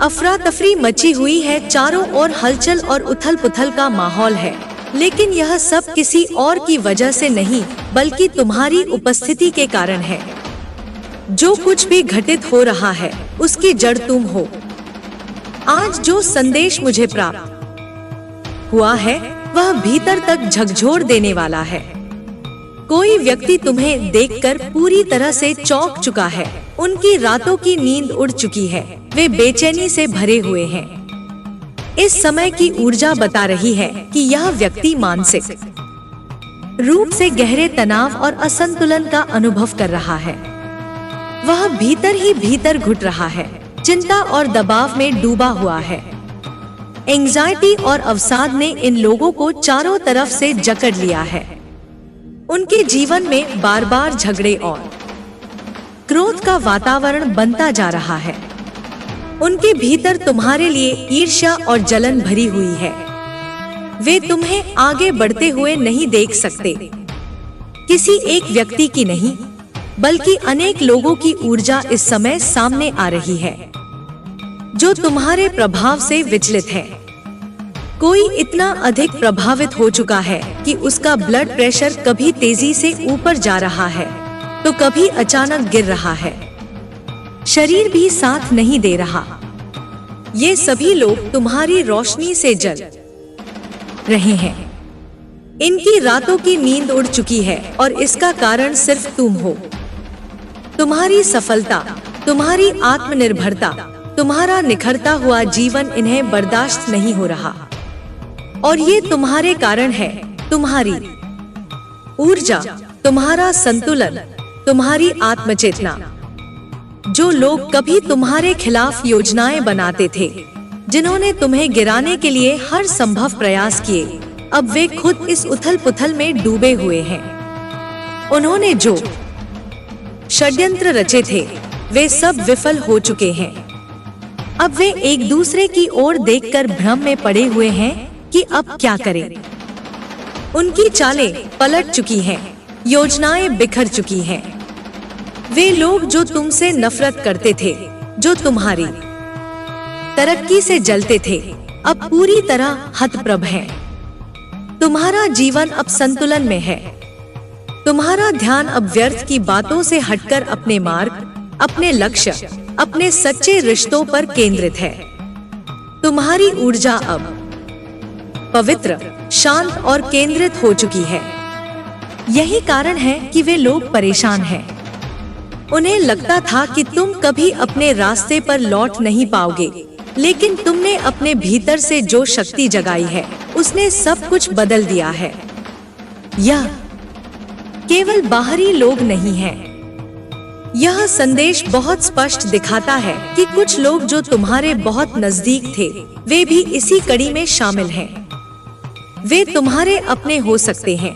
अफरा तफरी मची हुई है, चारों ओर हलचल और उथल पुथल का माहौल है। लेकिन यह सब किसी और की वजह से नहीं, बल्कि तुम्हारी उपस्थिति के कारण है। जो कुछ भी घटित हो रहा है, उसकी जड़ तुम हो। आज जो संदेश मुझे प्राप्त हुआ है, वह भीतर तक झकझोर देने वाला है। कोई व्यक्ति तुम्हें देखकर पूरी तरह से चौंक चुका है। उनकी रातों की नींद उड़ चुकी है, वे बेचैनी से भरे हुए हैं। इस समय की ऊर्जा बता रही है कि यह व्यक्ति मानसिक रूप से गहरे तनाव और असंतुलन का अनुभव कर रहा है। वह भीतर ही भीतर घुट रहा है, चिंता और दबाव में डूबा हुआ है। एंजाइटी और अवसाद ने इन लोगों को चारों तरफ से जकड़ लिया है। उनके जीवन में बार बार झगड़े और क्रोध का वातावरण बनता जा रहा है। उनके भीतर तुम्हारे लिए ईर्ष्या और जलन भरी हुई है। वे तुम्हें आगे बढ़ते हुए नहीं देख सकते। किसी एक व्यक्ति की नहीं, बल्कि अनेक लोगों की ऊर्जा इस समय सामने आ रही है, जो तुम्हारे प्रभाव से विचलित है। कोई इतना अधिक प्रभावित हो चुका है कि उसका ब्लड प्रेशर कभी तेजी से ऊपर जा रहा है, तो कभी अचानक गिर रहा है। शरीर भी साथ नहीं दे रहा। ये सभी लोग तुम्हारी रोशनी से जल रहे हैं। इनकी रातों की नींद उड़ चुकी है और इसका कारण सिर्फ तुम हो। तुम्हारी सफलता, तुम्हारी आत्मनिर्भरता, तुम्हारा निखरता हुआ जीवन इन्हें बर्दाश्त नहीं हो रहा। और ये तुम्हारे कारण है। तुम्हारी ऊर्जा, तुम्हारा संतुलन, तुम्हारी आत्मचेतना। जो लोग कभी तुम्हारे खिलाफ योजनाएं बनाते थे, जिन्होंने तुम्हें गिराने के लिए हर संभव प्रयास किए, अब वे खुद इस उथल पुथल में डूबे हुए हैं। उन्होंने जो षड्यंत्र रचे थे, वे सब विफल हो चुके हैं। अब वे एक दूसरे की ओर देखकर भ्रम में पड़े हुए हैं कि अब क्या करें। उनकी चालें पलट चुकी हैं, योजनाएं बिखर चुकी हैं। वे लोग जो तुमसे नफरत करते थे, जो तुम्हारी तरक्की से जलते थे, अब पूरी तरह हतप्रभ हैं। तुम्हारा जीवन अब संतुलन में है। तुम्हारा ध्यान अब व्यर्थ की बातों से हटकर अपने मार्ग, अपने लक्ष्य, अपने सच्चे रिश्तों पर केंद्रित है। तुम्हारी ऊर्जा अब पवित्र, शांत और केंद्रित हो चुकी है। यही कारण है कि वे लोग परेशान हैं। उन्हें लगता था कि तुम कभी अपने रास्ते पर लौट नहीं पाओगे, लेकिन तुमने अपने भीतर से जो शक्ति जगाई है, उसने सब कुछ बदल दिया है। यह केवल बाहरी लोग नहीं हैं। यह संदेश बहुत स्पष्ट दिखाता है कि कुछ लोग जो तुम्हारे बहुत नजदीक थे, वे भी इसी कड़ी में शामिल हैं। वे तुम्हारे अपने हो सकते हैं,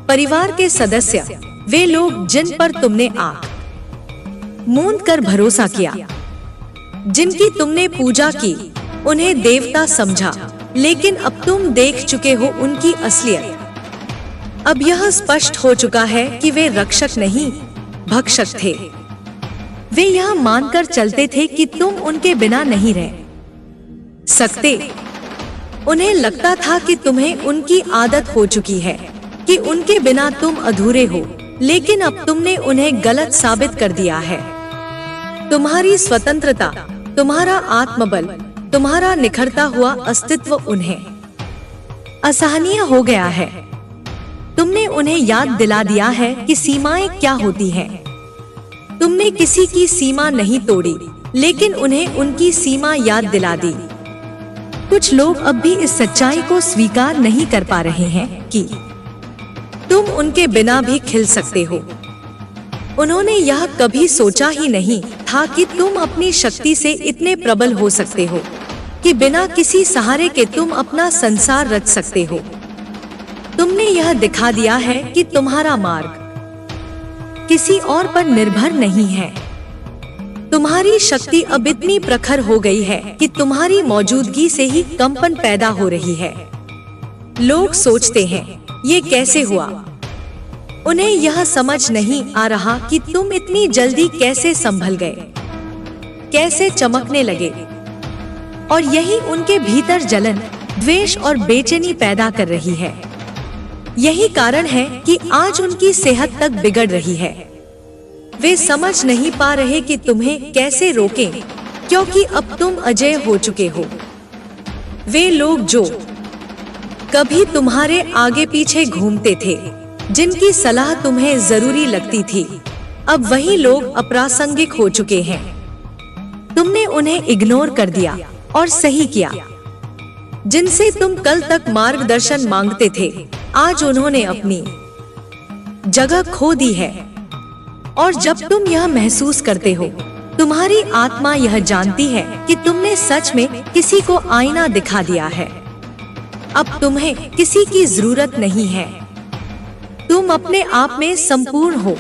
परिवार के सदस्य, वे लोग जिन पर तुमने आंख मूंद कर भरोसा किया, जिनकी तुमने पूजा की, उन्हें देवता समझा, लेकिन अब तुम देख चुके हो उनकी असलियत। अब यह स्पष्ट हो चुका है कि वे रक्षक नहीं, भक्षक थे। वे यह मानकर चलते थे कि तुम उनके बिना नहीं रह सकते। उन्हें लगता था कि तुम्हें उनकी आदत हो चुकी है, कि उनके बिना तुम अधूरे हो, लेकिन अब तुमने उन्हें गलत साबित कर दिया है। तुम्हारी स्वतंत्रता, तुम्हारा आत्मबल, तुम्हारा निखरता हुआ अस्तित्व उन्हें असहनीय हो गया है। तुमने उन्हें याद दिला दिया है कि सीमाएं क्या होती हैं। तुमने किसी की सीमा नहीं तोड़ी, लेकिन उन्हें उनकी सीमा याद दिला दी। कुछ लोग अब भी इस सच्चाई को स्वीकार नहीं कर पा रहे हैं कि तुम उनके बिना भी खिल सकते हो। उन्होंने यह कभी सोचा ही नहीं था कि तुम अपनी शक्ति से इतने प्रबल हो सकते हो कि बिना किसी सहारे के तुम अपना संसार रच सकते हो। तुमने यह दिखा दिया है कि तुम्हारा मार्ग किसी और पर निर्भर नहीं है। तुम्हारी शक्ति अब इतनी प्रखर हो गई है कि तुम्हारी मौजूदगी से ही कंपन पैदा हो रही है। लोग सोचते हैं, ये कैसे हुआ? उन्हें यह समझ नहीं आ रहा कि तुम इतनी जल्दी कैसे संभल गए, कैसे चमकने लगे। और यही उनके भीतर जलन, द्वेष और बेचैनी पैदा कर रही है। यही कारण है कि आज उनकी सेहत तक बिगड़ रही है। वे समझ नहीं पा रहे कि तुम्हें कैसे रोकें, क्योंकि अब तुम अजेय हो चुके हो। वे लोग जो कभी तुम्हारे आगे पीछे घूमते थे, जिनकी सलाह तुम्हें जरूरी लगती थी, अब वही लोग अप्रासंगिक हो चुके हैं। तुमने उन्हें इग्नोर कर दिया और सही किया। जिनसे तुम कल तक मार्गदर्शन मांगते थे, आज उन्होंने अपनी जगह खो दी है। और जब तुम यह महसूस करते हो, तुम्हारी आत्मा यह जानती है कि तुमने सच में किसी को आईना दिखा दिया है। अब तुम्हें किसी की जरूरत नहीं है। तुम अपने आप में संपूर्ण हो।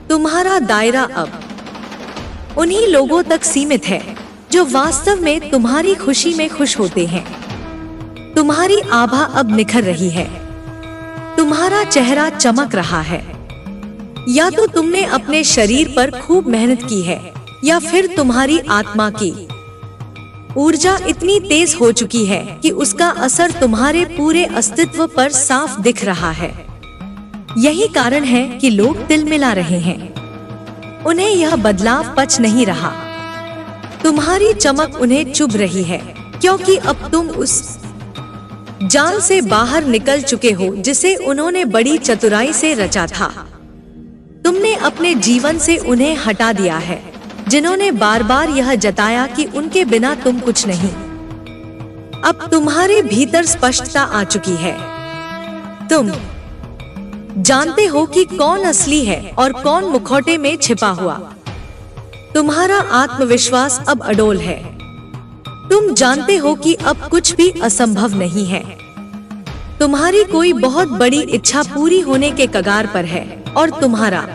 तुम्हारा दायरा अब उन्हीं लोगों तक सीमित है जो वास्तव में तुम्हारी खुशी में खुश होते हैं। तुम्हारी आभा अब निखर रही है। तुम्हारा चेहरा चमक रहा है। या तो तुमने अपने शरीर पर खूब मेहनत की है, या फिर तुम्हारी आत्मा की ऊर्जा इतनी तेज हो चुकी है कि उसका असर तुम्हारे पूरे अस्तित्व पर साफ दिख रहा है। यही कारण है कि लोग तिलमिला रहे हैं। उन्हें यह बदलाव पच नहीं रहा। तुम्हारी चमक उन्हें चुभ रही है, क्योंकि अब तुम उस जाल से बाहर निकल चुके हो जिसे उन्होंने बड़ी चतुराई से रचा था। तुमने अपने जीवन से उन्हें हटा दिया है, जिन्होंने बार बार यह जताया कि उनके बिना तुम कुछ नहीं। अब तुम्हारे भीतर स्पष्टता आ चुकी है। तुम जानते हो कि कौन असली है और कौन मुखौटे में छिपा हुआ। तुम्हारा आत्मविश्वास अब अडोल है। तुम जानते हो कि अब कुछ भी असंभव नहीं है। तुम्हारी कोई बहुत बड़ी इच्छा पूरी होने के कगार पर है और तुम्हारा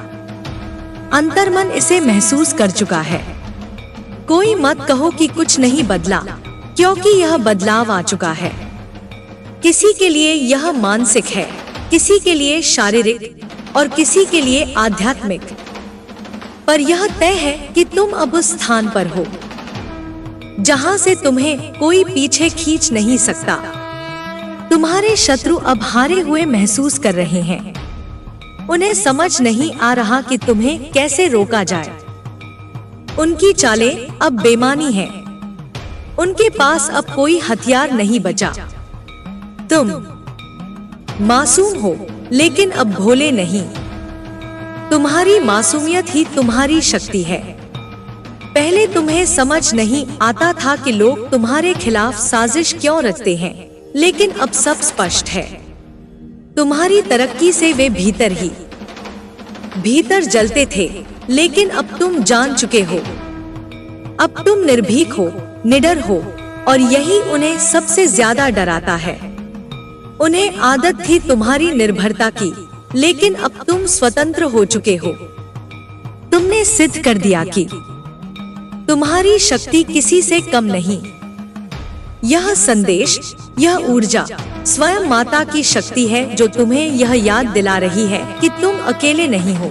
अंतर्मन इसे महसूस कर चुका है। कोई मत कहो कि कुछ नहीं बदला, क्योंकि यह बदलाव आ चुका है। किसी के लिए यह मानसिक है, किसी के लिए शारीरिक और किसी के लिए आध्यात्मिक। पर यह तय है कि तुम अब उस स्थान पर हो जहां से तुम्हें कोई पीछे खींच नहीं सकता। तुम्हारे शत्रु अब हारे हुए महसूस कर रहे हैं। उन्हें समझ नहीं आ रहा कि तुम्हें कैसे रोका जाए। उनकी चालें अब बेमानी हैं। उनके पास अब कोई हथियार नहीं बचा। तुम मासूम हो, लेकिन अब भोले नहीं। तुम्हारी मासूमियत ही तुम्हारी शक्ति है। पहले तुम्हें समझ नहीं आता था कि लोग तुम्हारे खिलाफ साजिश क्यों रचते हैं, लेकिन अब सब स्पष्ट है। तुम्हारी तरक्की से वे भीतर जलते थे, लेकिन अब तुम जान चुके हो। अब तुम निर्भीक हो, निडर हो, और यही उन्हें सबसे ज्यादा डराता है। उन्हें आदत थी तुम्हारी निर्भरता की, लेकिन अब तुम स्वतंत्र हो चुके हो। तुमने सिद्ध कर दिया कि तुम्हारी शक्ति किसी से कम नहीं। यह संदेश, यह ऊर्जा स्वयं माता की शक्ति है जो तुम्हें यह याद दिला रही है कि तुम अकेले नहीं हो।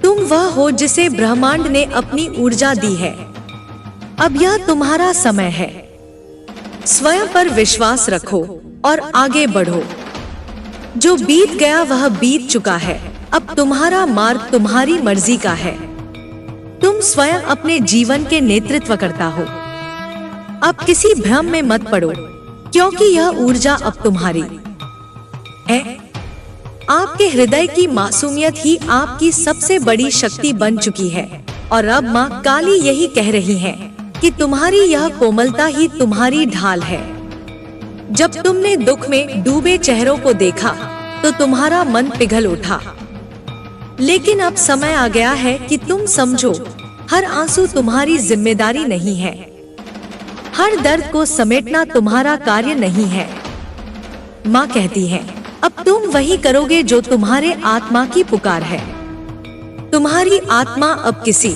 तुम वह हो जिसे ब्रह्मांड ने अपनी ऊर्जा दी है। अब यह तुम्हारा समय है। स्वयं पर विश्वास रखो और आगे बढ़ो। जो बीत गया वह बीत चुका है। अब तुम्हारा मार्ग तुम्हारी मर्जी का है। तुम स्वयं अपने जीवन के नेतृत्व करता हो। अब किसी भ्रम में मत पड़ो, क्योंकि यह ऊर्जा अब तुम्हारी है। आपके हृदय की मासूमियत ही आपकी सबसे बड़ी शक्ति बन चुकी है। और अब माँ काली यही कह रही है कि तुम्हारी यह कोमलता ही तुम्हारी ढाल है। जब तुमने दुख में डूबे चेहरों को देखा तो तुम्हारा मन पिघल उठा, लेकिन अब समय आ गया है कि तुम समझो, हर आंसू तुम्हारी जिम्मेदारी नहीं है। हर दर्द को समेटना तुम्हारा कार्य नहीं है। माँ कहती है, अब तुम वही करोगे जो तुम्हारे आत्मा की पुकार है। तुम्हारी आत्मा अब किसी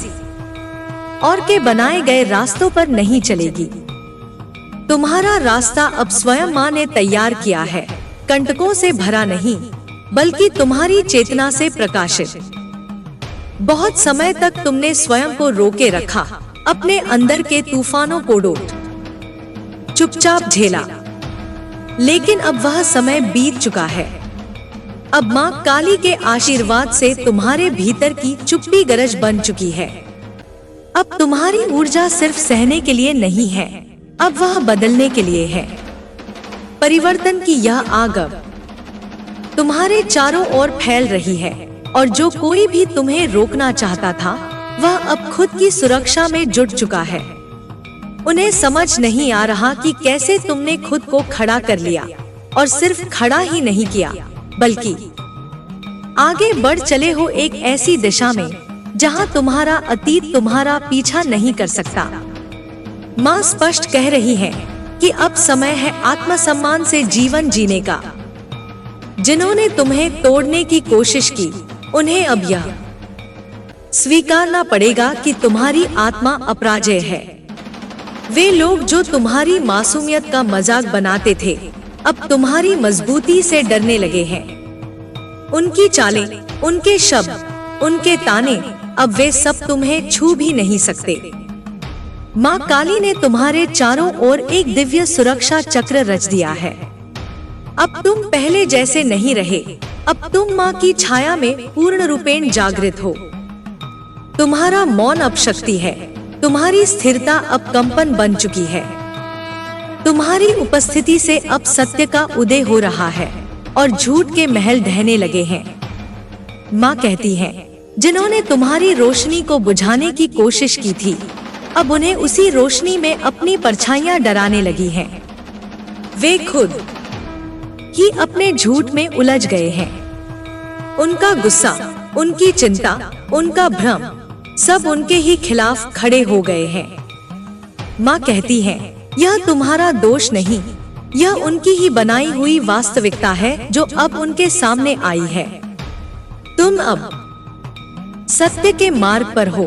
और के बनाए गए रास्तों पर नहीं चलेगी। तुम्हारा रास्ता अब स्वयं माँ ने तैयार किया है, कंटकों से भरा नहीं, बल्कि तुम्हारी चेतना से प्रकाशित। बहुत समय तक तुमने स्वयं को रोके रखा, अपने अंदर के तूफानों को डोट चुपचाप झेला। लेकिन अब वह समय बीत चुका है। अब माँ काली के आशीर्वाद से तुम्हारे भीतर की चुप्पी गरज बन चुकी है। अब तुम्हारी ऊर्जा सिर्फ सहने के लिए नहीं है, अब वह बदलने के लिए है। परिवर्तन की यह आग अब तुम्हारे चारों ओर फैल रही है, और जो कोई भी तुम्हें रोकना चाहता था वह अब खुद की सुरक्षा में जुट चुका है। उन्हें समझ नहीं आ रहा कि कैसे तुमने खुद को खड़ा कर लिया, और सिर्फ खड़ा ही नहीं किया बल्कि आगे बढ़ चले हो एक ऐसी दिशा में जहां तुम्हारा अतीत तुम्हारा पीछा नहीं कर सकता। माँ स्पष्ट कह रही है कि अब समय है आत्मसम्मान से जीवन जीने का। जिन्होंने तुम्हें तोड़ने की कोशिश की, उन्हें अब यह स्वीकारना पड़ेगा कि तुम्हारी आत्मा अपराजय है। वे लोग जो तुम्हारी मासूमियत का मजाक बनाते थे, अब तुम्हारी मजबूती से डरने लगे हैं। उनकी चालें, उनके शब्द, उनके ताने, अब वे सब तुम्हें छू भी नहीं सकते। माँ काली ने तुम्हारे चारों ओर एक दिव्य सुरक्षा चक्र रच दिया है। अब तुम पहले जैसे नहीं रहे, अब तुम माँ की छाया में पूर्ण रूपेण जागृत हो। तुम्हारा मौन अब शक्ति है, तुम्हारी स्थिरता अब कंपन बन चुकी है। तुम्हारी उपस्थिति से अब सत्य का उदय हो रहा है और झूठ के महल ढहने लगे हैं। माँ कहती है, जिन्होंने तुम्हारी रोशनी को बुझाने की कोशिश की थी, अब उन्हें उसी रोशनी में अपनी परछाइयां डराने लगी हैं। वे खुद ही अपने झूठ में उलझ गए हैं। उनका गुस्सा, उनकी चिंता, उनका भ्रम, सब उनके ही खिलाफ खड़े हो गए हैं। माँ कहती है, यह तुम्हारा दोष नहीं, यह उनकी ही बनाई हुई वास्तविकता है जो अब उनके सामने आई है। तुम अब सत्य के मार्ग पर हो।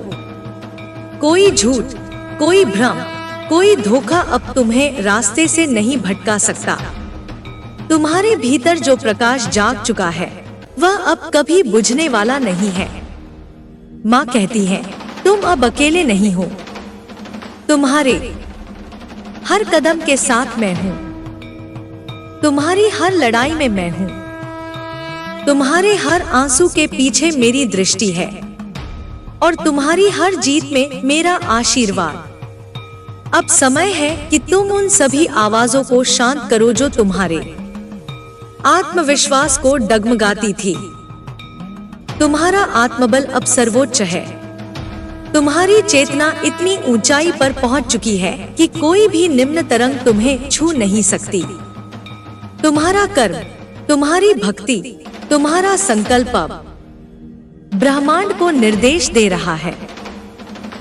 कोई झूठ, कोई भ्रम, कोई धोखा अब तुम्हें रास्ते से नहीं भटका सकता। तुम्हारे भीतर जो प्रकाश जाग चुका है, वह अब कभी बुझने वाला नहीं है। माँ कहती है, तुम अब अकेले नहीं हो। तुम्हारे हर कदम के साथ मैं हूँ। तुम्हारी हर लड़ाई में मैं हूँ। तुम्हारे हर आंसू के पीछे मेरी दृष्टि है, और तुम्हारी हर जीत में मेरा आशीर्वाद। अब समय है कि तुम उन सभी आवाजों को शांत करो जो तुम्हारे आत्मविश्वास को डगमगाती थी। तुम्हारा आत्मबल अब सर्वोच्च है। तुम्हारी चेतना इतनी ऊंचाई पर पहुंच चुकी है कि कोई भी निम्न तरंग तुम्हें छू नहीं सकती। तुम्हारा कर्म, तुम्हारी भक्ति, तुम्हारा संकल्प अब ब्रह्मांड को निर्देश दे रहा है।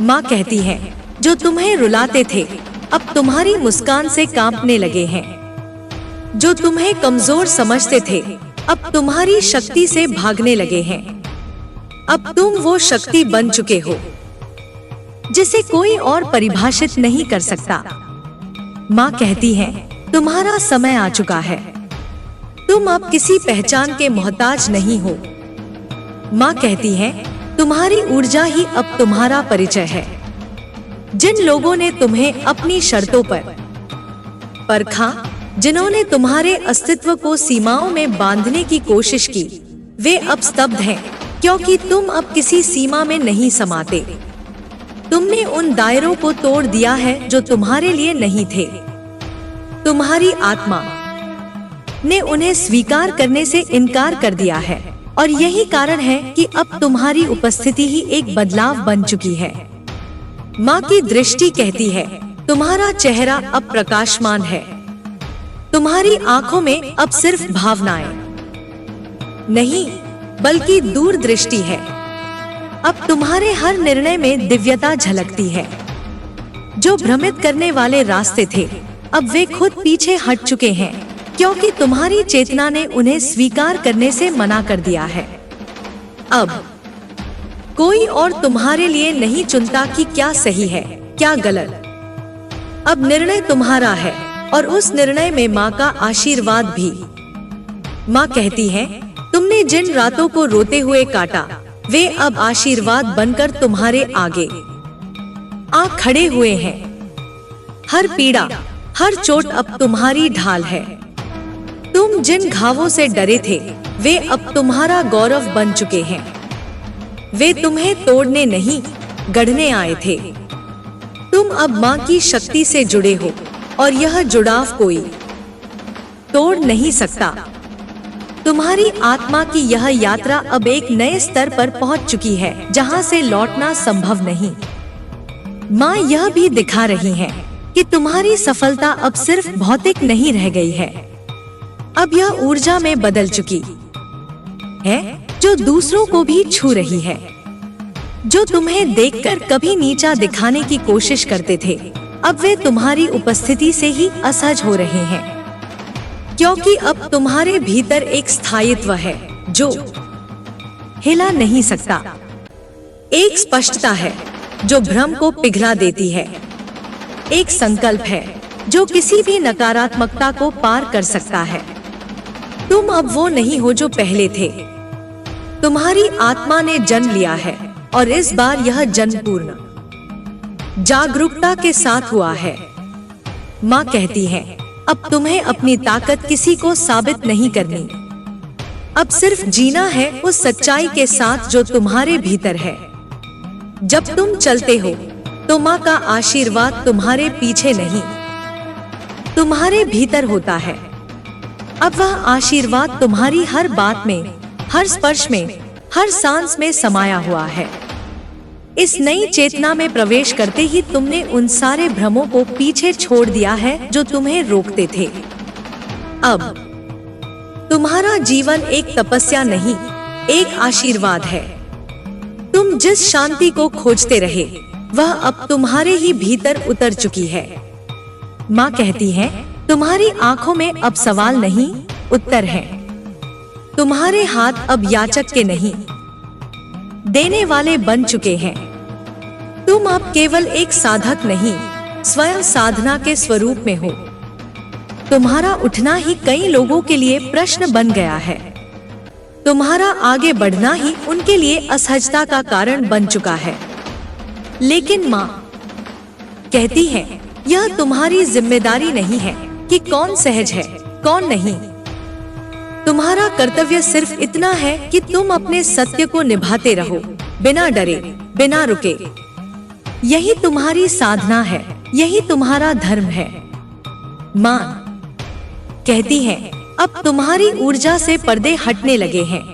माँ कहती है, जो तुम्हें रुलाते थे, अब तुम्हारी मुस्कान से कांपने लगे हैं। जो तुम्हें कमजोर समझते थे, अब तुम्हारी शक्ति से भागने लगे हैं। अब तुम वो शक्ति बन चुके हो जिसे कोई और परिभाषित नहीं कर सकता। माँ कहती है, तुम्हारा समय आ चुका है। तुम अब किसी पहचान के मोहताज नहीं हो। माँ कहती है, तुम्हारी ऊर्जा ही अब तुम्हारा परिचय है। जिन लोगों ने तुम्हें अपनी शर्तों पर परखा, जिन्होंने तुम्हारे अस्तित्व को सीमाओं में बांधने की कोशिश की, वे अब स्तब्ध हैं, क्योंकि तुम अब किसी सीमा में नहीं समाते। तुमने उन दायरों को तोड़ दिया है जो तुम्हारे लिए नहीं थे। तुम्हारी आत्मा ने उन्हें स्वीकार करने से इनकार कर दिया है, और यही कारण है कि अब तुम्हारी उपस्थिति ही एक बदलाव बन चुकी है। माँ की दृष्टि कहती है, तुम्हारा चेहरा अब प्रकाशमान है। तुम्हारी आंखों में अब सिर्फ भावनाएं नहीं, बल्कि दूरदृष्टि है। अब तुम्हारे हर निर्णय में दिव्यता झलकती है। जो भ्रमित करने वाले रास्ते थे, अब वे खुद पीछे हट चुके हैं, क्योंकि तुम्हारी चेतना ने उन्हें स्वीकार करने से मना कर दिया है। अब कोई और तुम्हारे लिए नहीं चुनता कि क्या सही है, क्या गलत। अब निर्णय तुम्हारा है, और उस निर्णय में माँ का आशीर्वाद भी। माँ कहती है, तुमने जिन रातों को रोते हुए काटा, वे अब आशीर्वाद बनकर तुम्हारे आगे आ खड़े हुए हैं। हर पीड़ा, हर चोट अब तुम्हारी ढाल है। तुम जिन घावों से डरे थे वे अब तुम्हारा गौरव बन चुके हैं। वे तुम्हें तोड़ने नहीं, गढ़ने आए थे। तुम अब माँ की शक्ति से जुड़े हो और यह जुड़ाव कोई तोड़ नहीं सकता। तुम्हारी आत्मा की यह यात्रा अब एक नए स्तर पर पहुंच चुकी है जहां से लौटना संभव नहीं। माँ यह भी दिखा रही है कि तुम्हारी सफलता अब सिर्फ भौतिक नहीं रह गई है, अब यह ऊर्जा में बदल चुकी है जो दूसरों को भी छू रही है। जो तुम्हें देखकर कभी नीचा दिखाने की कोशिश करते थे, अब वे तुम्हारी उपस्थिति से ही असहज हो रहे हैं, क्योंकि अब तुम्हारे भीतर एक स्थायित्व है जो हिला नहीं सकता। एक स्पष्टता है जो भ्रम को पिघला देती है। एक संकल्प है जो किसी भी नकारात्मकता को पार कर सकता है। तुम अब वो नहीं हो जो पहले थे। तुम्हारी आत्मा ने जन्म लिया है और इस बार यह जन्म पूर्ण जागरूकता के साथ हुआ है। माँ कहती है, अब तुम्हें अपनी ताकत किसी को साबित नहीं करनी। अब सिर्फ जीना है उस सच्चाई के साथ जो तुम्हारे भीतर है। जब तुम चलते हो तो माँ का आशीर्वाद तुम्हारे पीछे नहीं, तुम्हारे भीतर होता है। अब वह आशीर्वाद तुम्हारी हर बात में, हर स्पर्श में, हर सांस में समाया हुआ है। इस नई चेतना में प्रवेश करते ही तुमने उन सारे भ्रमों को पीछे छोड़ दिया है जो तुम्हें रोकते थे। अब तुम्हारा जीवन एक तपस्या नहीं, एक आशीर्वाद है। तुम जिस शांति को खोजते रहे वह अब तुम्हारे ही भीतर उतर चुकी है। माँ कहती है, तुम्हारी आंखों में अब सवाल नहीं, उत्तर है। तुम्हारे हाथ अब याचक के नहीं, देने वाले बन चुके हैं। तुम अब केवल एक साधक नहीं, स्वयं साधना के स्वरूप में हो। तुम्हारा उठना ही कई लोगों के लिए प्रश्न बन गया है। तुम्हारा आगे बढ़ना ही उनके लिए असहजता का कारण बन चुका है। लेकिन माँ कहती है, यह तुम्हारी जिम्मेदारी नहीं है कि कौन सहज है, कौन नहीं। तुम्हारा कर्तव्य सिर्फ इतना है कि तुम अपने सत्य को निभाते रहो, बिना डरे, बिना रुके। यही तुम्हारी साधना है, यही तुम्हारा धर्म है। माँ कहती है, अब तुम्हारी ऊर्जा से पर्दे हटने लगे हैं।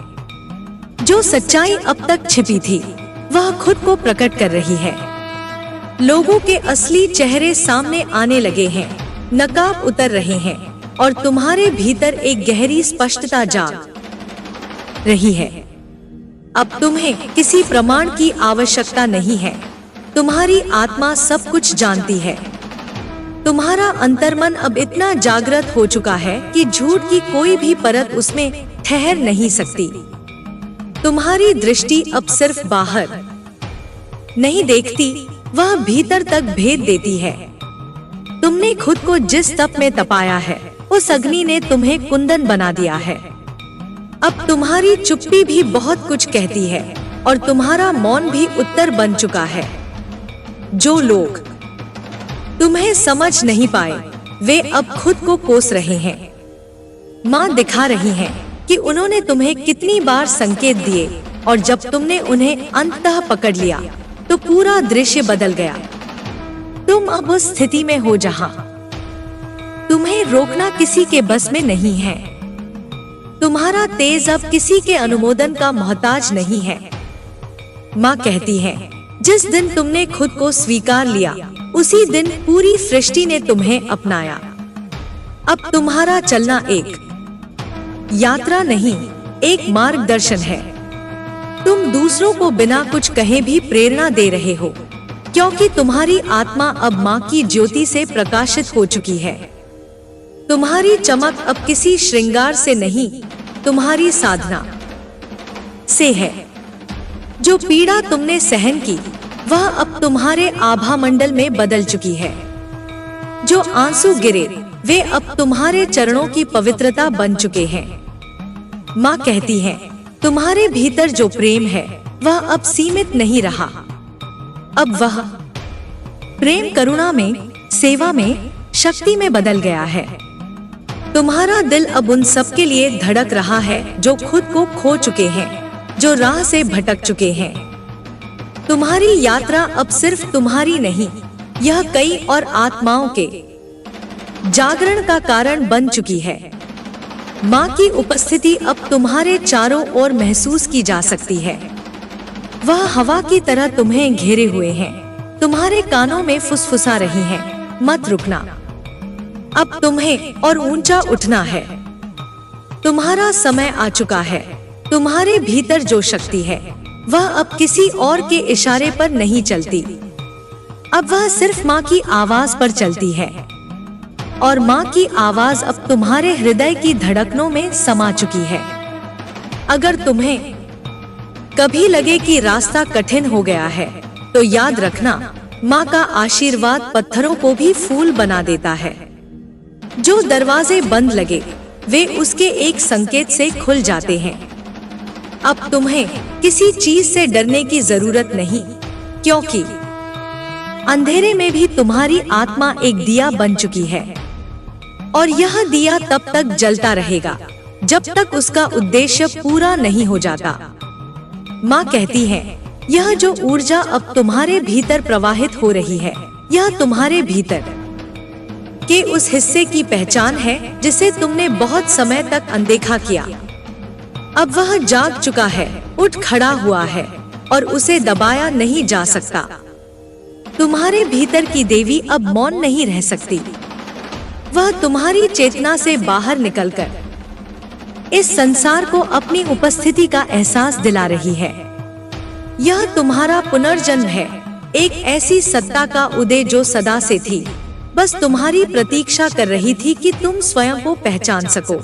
जो सच्चाई अब तक छिपी थी वह खुद को प्रकट कर रही है। लोगों के असली चेहरे सामने आने लगे हैं, नकाब उतर रहे हैं और तुम्हारे भीतर एक गहरी स्पष्टता जाग रही है। अब तुम्हें किसी प्रमाण की आवश्यकता नहीं है। तुम्हारी आत्मा सब कुछ जानती है। तुम्हारा अंतर्मन अब इतना जागृत हो चुका है कि झूठ की कोई भी परत उसमें ठहर नहीं सकती। तुम्हारी दृष्टि अब सिर्फ बाहर नहीं देखती, वह भीतर तक भेद देती है। तुमने खुद को जिस तप में तपाया है उस अग्नि ने तुम्हें कुंदन बना दिया है। अब तुम्हारी चुप्पी भी बहुत कुछ कहती है और तुम्हारा मौन भी उत्तर बन चुका है। जो लोग तुम्हें समझ नहीं पाए वे अब खुद को कोस रहे हैं। माँ दिखा रही हैं कि उन्होंने तुम्हें कितनी बार संकेत दिए और जब तुमने उन्हें अंततः पकड़ लिया तो पूरा दृश्य बदल गया। तुम अब उस स्थिति में हो जहां तुम्हें रोकना किसी के बस में नहीं है। तुम्हारा तेज अब किसी के अनुमोदन का मोहताज नहीं है। माँ कहती है, जिस दिन तुमने खुद को स्वीकार लिया उसी दिन पूरी सृष्टि ने तुम्हें अपनाया। अब तुम्हारा चलना एक यात्रा नहीं, एक मार्गदर्शन है। तुम दूसरों को बिना कुछ कहे भी प्रेरणा दे रहे हो, क्योंकि तुम्हारी आत्मा अब माँ की ज्योति से प्रकाशित हो चुकी है। तुम्हारी चमक अब किसी श्रृंगार से नहीं, तुम्हारी साधना से है। जो पीड़ा तुमने सहन की वह अब तुम्हारे आभा मंडल में बदल चुकी है। जो आंसू गिरे वे अब तुम्हारे चरणों की पवित्रता बन चुके हैं। माँ कहती है, तुम्हारे भीतर जो प्रेम है वह अब सीमित नहीं रहा। अब वह प्रेम करुणा में, सेवा में, शक्ति में बदल गया है। तुम्हारा दिल अब उन सब के लिए धड़क रहा है जो खुद को खो चुके हैं, जो राह से भटक चुके हैं। तुम्हारी यात्रा अब सिर्फ तुम्हारी नहीं, यह कई और आत्माओं के जागरण का कारण बन चुकी है। माँ की उपस्थिति अब तुम्हारे चारों ओर महसूस की जा सकती है। वह हवा की तरह तुम्हें घेरे हुए हैं, तुम्हारे कानों में फुसफुसा रही हैं, मत रुकना, अब तुम्हें और ऊंचा उठना है। तुम्हारा समय आ चुका है। तुम्हारे भीतर जो शक्ति है वह अब किसी और के इशारे पर नहीं चलती, अब वह सिर्फ माँ की आवाज पर चलती है। और माँ की आवाज अब तुम्हारे हृदय की धड़कनों में समा चुकी है। अगर तुम्हें कभी लगे कि रास्ता कठिन हो गया है, तो याद रखना, माँ का आशीर्वाद पत्थरों को भी फूल बना देता है। जो दरवाजे बंद लगे वे उसके एक संकेत से खुल जाते हैं। अब तुम्हें किसी चीज से डरने की जरूरत नहीं, क्योंकि अंधेरे में भी तुम्हारी आत्मा एक दिया बन चुकी है। और यह दिया तब तक जलता रहेगा जब तक उसका उद्देश्य पूरा नहीं हो जाता। माँ कहती है, यह जो ऊर्जा अब तुम्हारे भीतर प्रवाहित हो रही है, यह तुम्हारे भीतर के उस हिस्से की पहचान है जिसे तुमने बहुत समय तक अनदेखा किया। अब वह जाग चुका है, उठ खड़ा हुआ है और उसे दबाया नहीं जा सकता। तुम्हारे भीतर की देवी अब मौन नहीं रह सकती। वह तुम्हारी चेतना से बाहर निकलकर इस संसार को अपनी उपस्थिति का एहसास दिला रही है। यह तुम्हारा पुनर्जन्म है, एक ऐसी सत्ता का उदय जो सदा से थी, बस तुम्हारी प्रतीक्षा कर रही थी कि तुम स्वयं को पहचान सको।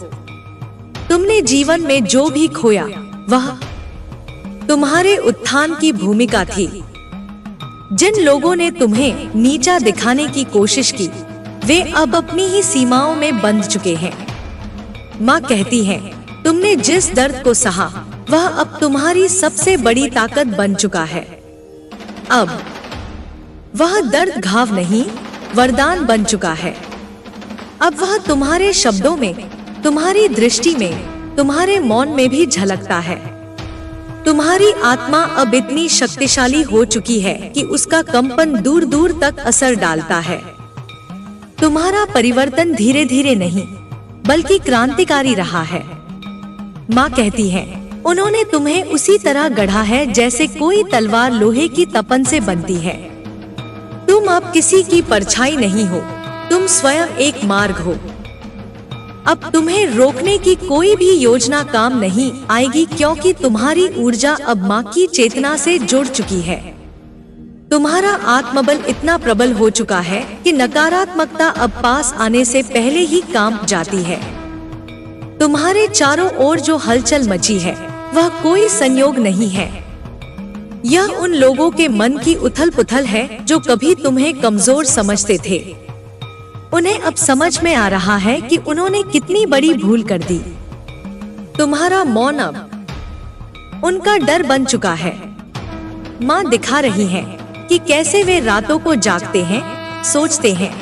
तुमने जीवन में जो भी खोया वह तुम्हारे उत्थान की भूमिका थी। जिन लोगों ने तुम्हें नीचा दिखाने की कोशिश की, वे अब अपनी ही सीमाओं में बंध चुके हैं। माँ कहती है, तुमने जिस दर्द को सहा वह अब तुम्हारी सबसे बड़ी ताकत बन चुका है। अब वह दर्द घाव नहीं, वरदान बन चुका है। अब वह तुम्हारे शब्दों में, तुम्हारी दृष्टि में, तुम्हारे मौन में भी झलकता है। तुम्हारी आत्मा अब इतनी शक्तिशाली हो चुकी है कि उसका कंपन दूर दूर तक असर डालता है। तुम्हारा परिवर्तन धीरे धीरे नहीं बल्कि क्रांतिकारी रहा है। माँ कहती है, उन्होंने तुम्हें उसी तरह गढ़ा है जैसे कोई तलवार लोहे की तपन से बनती है। तुम अब किसी की परछाई नहीं हो, तुम स्वयं एक मार्ग हो। अब तुम्हें रोकने की कोई भी योजना काम नहीं आएगी, क्योंकि तुम्हारी ऊर्जा अब माँ की चेतना से जुड़ चुकी है। तुम्हारा आत्मबल इतना प्रबल हो चुका है कि नकारात्मकता अब पास आने से पहले ही कांप जाती है। तुम्हारे चारों ओर जो हलचल मची है वह कोई संयोग नहीं है। यह उन लोगों के मन की उथल पुथल है जो कभी तुम्हें कमजोर समझते थे। उन्हें अब समझ में आ रहा है कि उन्होंने कितनी बड़ी भूल कर दी। तुम्हारा मौन अब उनका डर बन चुका है। माँ दिखा रही है कि कैसे वे रातों को जागते हैं, सोचते हैं,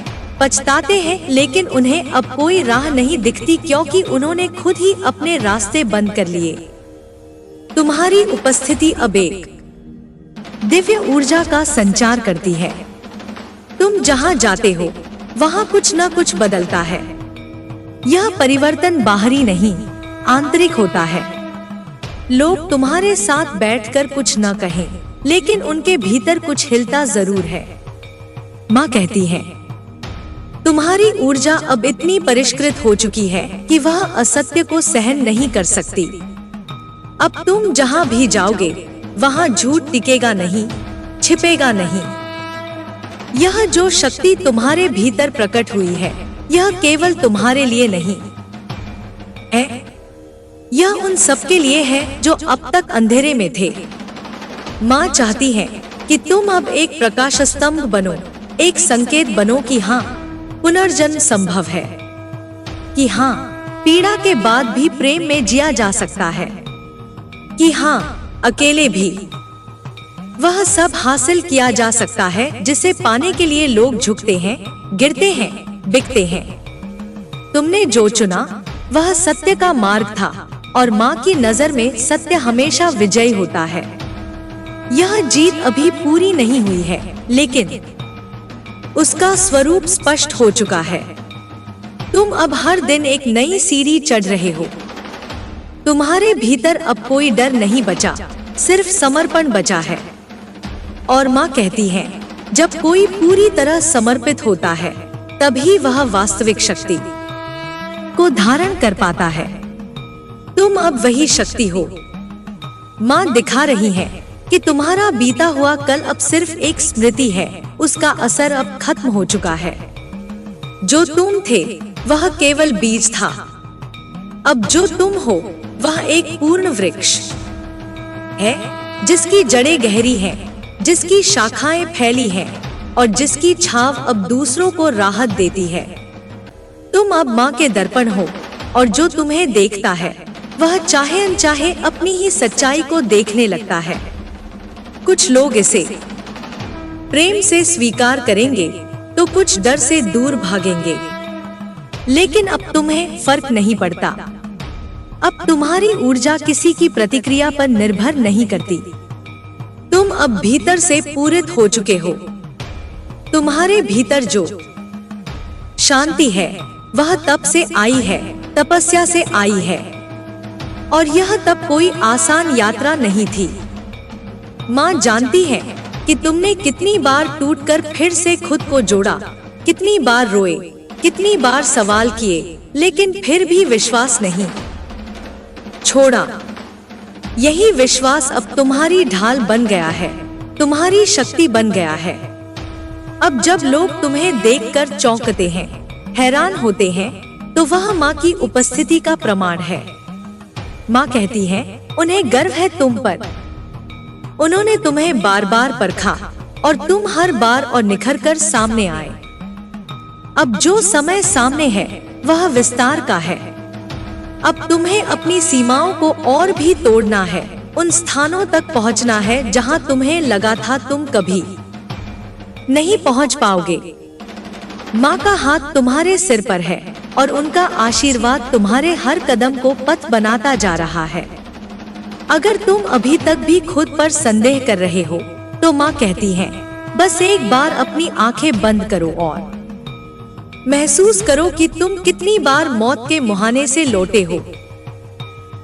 पछताते हैं, लेकिन उन्हें अब कोई राह नहीं दिखती, क्योंकि उन्होंने खुद ही अपने रास्ते बंद कर लिए। तुम्हारी उपस्थिति अब एक दिव्य ऊर्जा का संचार करती है। तुम जहाँ जाते हो वहाँ कुछ न कुछ बदलता है। यह परिवर्तन बाहरी नहीं, आंतरिक होता है। लोग तुम्हारे साथ बैठकर कुछ न कहें, लेकिन उनके भीतर कुछ हिलता जरूर है। माँ कहती है, तुम्हारी ऊर्जा अब इतनी परिष्कृत हो चुकी है कि वह असत्य को सहन नहीं कर सकती। अब तुम जहाँ भी जाओगे वहाँ झूठ टिकेगा नहीं, छिपेगा नहीं। यह जो शक्ति तुम्हारे भीतर प्रकट हुई है, यह केवल तुम्हारे लिए नहीं है, यह उन सबके लिए है जो अब तक अंधेरे में थे। माँ चाहती है कि तुम अब एक प्रकाश स्तंभ बनो, एक संकेत बनो कि हाँ, पुनर्जन्म संभव है, कि हाँ, पीड़ा के बाद भी प्रेम में जिया जा सकता है, कि हाँ, अकेले भी वह सब हासिल किया जा सकता है जिसे पाने के लिए लोग झुकते हैं, गिरते हैं, बिकते हैं। तुमने जो चुना वह सत्य का मार्ग था और माँ की नजर में सत्य हमेशा विजयी होता है। यह जीत अभी पूरी नहीं हुई है, लेकिन उसका स्वरूप स्पष्ट हो चुका है। तुम अब हर दिन एक नई सीढ़ी चढ़ रहे हो। तुम्हारे भीतर अब कोई डर नहीं बचा, सिर्फ समर्पण बचा है। और माँ कहती है, जब कोई पूरी तरह समर्पित होता है तभी वह वास्तविक शक्ति को धारण कर पाता है। तुम अब वही शक्ति हो। माँ दिखा रही है कि तुम्हारा बीता हुआ कल अब सिर्फ एक स्मृति है, उसका असर अब खत्म हो चुका है। जो तुम थे वह केवल बीज था। अब जो तुम हो वह एक पूर्ण वृक्ष है, जिसकी जड़ें गहरी हैं, जिसकी शाखाएं फैली हैं और जिसकी छाव अब दूसरों को राहत देती है। तुम अब माँ के दर्पण हो और जो तुम्हें देखता है वह चाहे अनचाहे अपनी ही सच्चाई को देखने लगता है। कुछ लोग इसे प्रेम से स्वीकार करेंगे तो कुछ डर से दूर भागेंगे, लेकिन अब तुम्हें फर्क नहीं पड़ता। अब तुम्हारी ऊर्जा किसी की प्रतिक्रिया पर निर्भर नहीं करती। तुम अब भीतर से पूरित हो चुके हो। तुम्हारे भीतर जो शांति है वह तप से आई है, तपस्या से आई है। और यह तब कोई आसान यात्रा नहीं थी। माँ जानती है कि तुमने कितनी बार टूटकर फिर से खुद को जोड़ा, कितनी बार रोए, कितनी बार सवाल किए, लेकिन फिर भी विश्वास नहीं छोड़ा। यही विश्वास अब तुम्हारी ढाल बन गया है, तुम्हारी शक्ति बन गया है। अब जब लोग तुम्हें देखकर चौंकते हैं, हैरान होते हैं, तो वह माँ की उपस्थिति का प्रमाण है। माँ कहती है, उन्हें गर्व है तुम पर। उन्होंने तुम्हें बार बार परखा और तुम हर बार और निखर कर सामने आए। अब जो समय सामने है वह विस्तार का है। अब तुम्हें अपनी सीमाओं को और भी तोड़ना है, उन स्थानों तक पहुंचना है जहां तुम्हें लगा था तुम कभी नहीं पहुंच पाओगे। माँ का हाथ तुम्हारे सिर पर है और उनका आशीर्वाद तुम्हारे हर कदम को पथ बनाता जा रहा है। अगर तुम अभी तक भी खुद पर संदेह कर रहे हो तो माँ कहती है, बस एक बार अपनी आंखें बंद करो और महसूस करो कि तुम कितनी बार मौत के मुहाने से लौटे हो।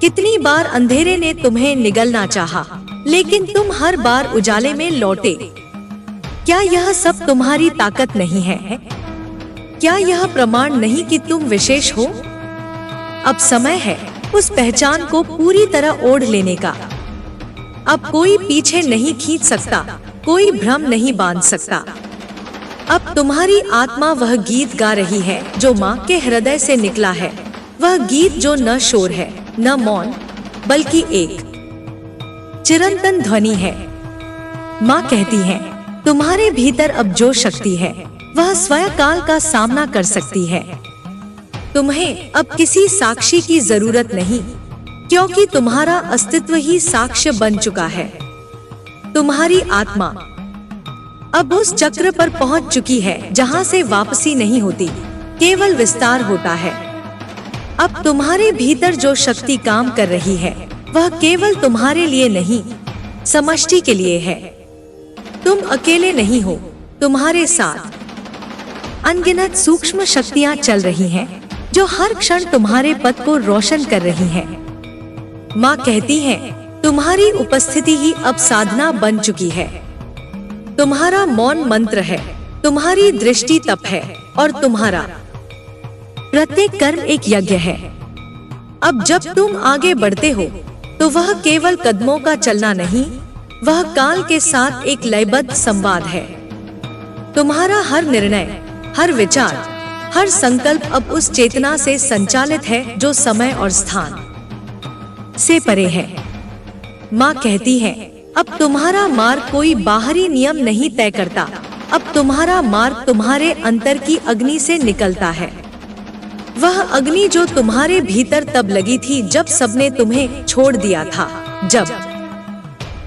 कितनी बार अंधेरे ने तुम्हें निगलना चाहा, लेकिन तुम हर बार उजाले में लौटे। क्या यह सब तुम्हारी ताकत नहीं है? क्या यह प्रमाण नहीं कि तुम विशेष हो? अब समय है उस पहचान को पूरी तरह ओढ़ लेने का। अब कोई पीछे नहीं खींच सकता, कोई भ्रम नहीं बांध सकता। अब तुम्हारी आत्मा वह गीत गा रही है जो माँ के हृदय से निकला है। वह गीत जो न शोर है, न मौन, बल्कि एक चिरंतन ध्वनि है। माँ कहती है, तुम्हारे भीतर अब जो शक्ति है वह स्वयं काल का सामना कर सकती है। तुम्हें अब किसी साक्षी की जरूरत नहीं, क्योंकि तुम्हारा अस्तित्व ही साक्ष्य बन चुका है। तुम्हारी आत्मा अब उस चक्र पर पहुंच चुकी है जहां से वापसी नहीं होती, केवल विस्तार होता है। अब तुम्हारे भीतर जो शक्ति काम कर रही है वह केवल तुम्हारे लिए नहीं, समष्टि के लिए है। तुम अकेले नहीं हो, तुम्हारे साथ अनगिनत सूक्ष्म शक्तियां चल रही हैं, जो हर क्षण तुम्हारे पथ को रोशन कर रही हैं। माँ कहती है, तुम्हारी उपस्थिति ही अब साधना बन चुकी है। तुम्हारा मौन मंत्र है, तुम्हारी दृष्टि तप है और तुम्हारा प्रत्येक कर्म एक यज्ञ है। अब जब तुम आगे बढ़ते हो तो वह केवल कदमों का चलना नहीं, वह काल के साथ एक लयबद्ध संवाद है। तुम्हारा हर निर्णय, हर विचार, हर संकल्प अब उस चेतना से संचालित है जो समय और स्थान से परे है। माँ कहती है, अब तुम्हारा मार्ग कोई बाहरी नियम नहीं तय करता, अब तुम्हारा मार्ग तुम्हारे अंतर की अग्नि से निकलता है। वह अग्नि जो तुम्हारे भीतर तब लगी थी जब सबने तुम्हें छोड़ दिया था, जब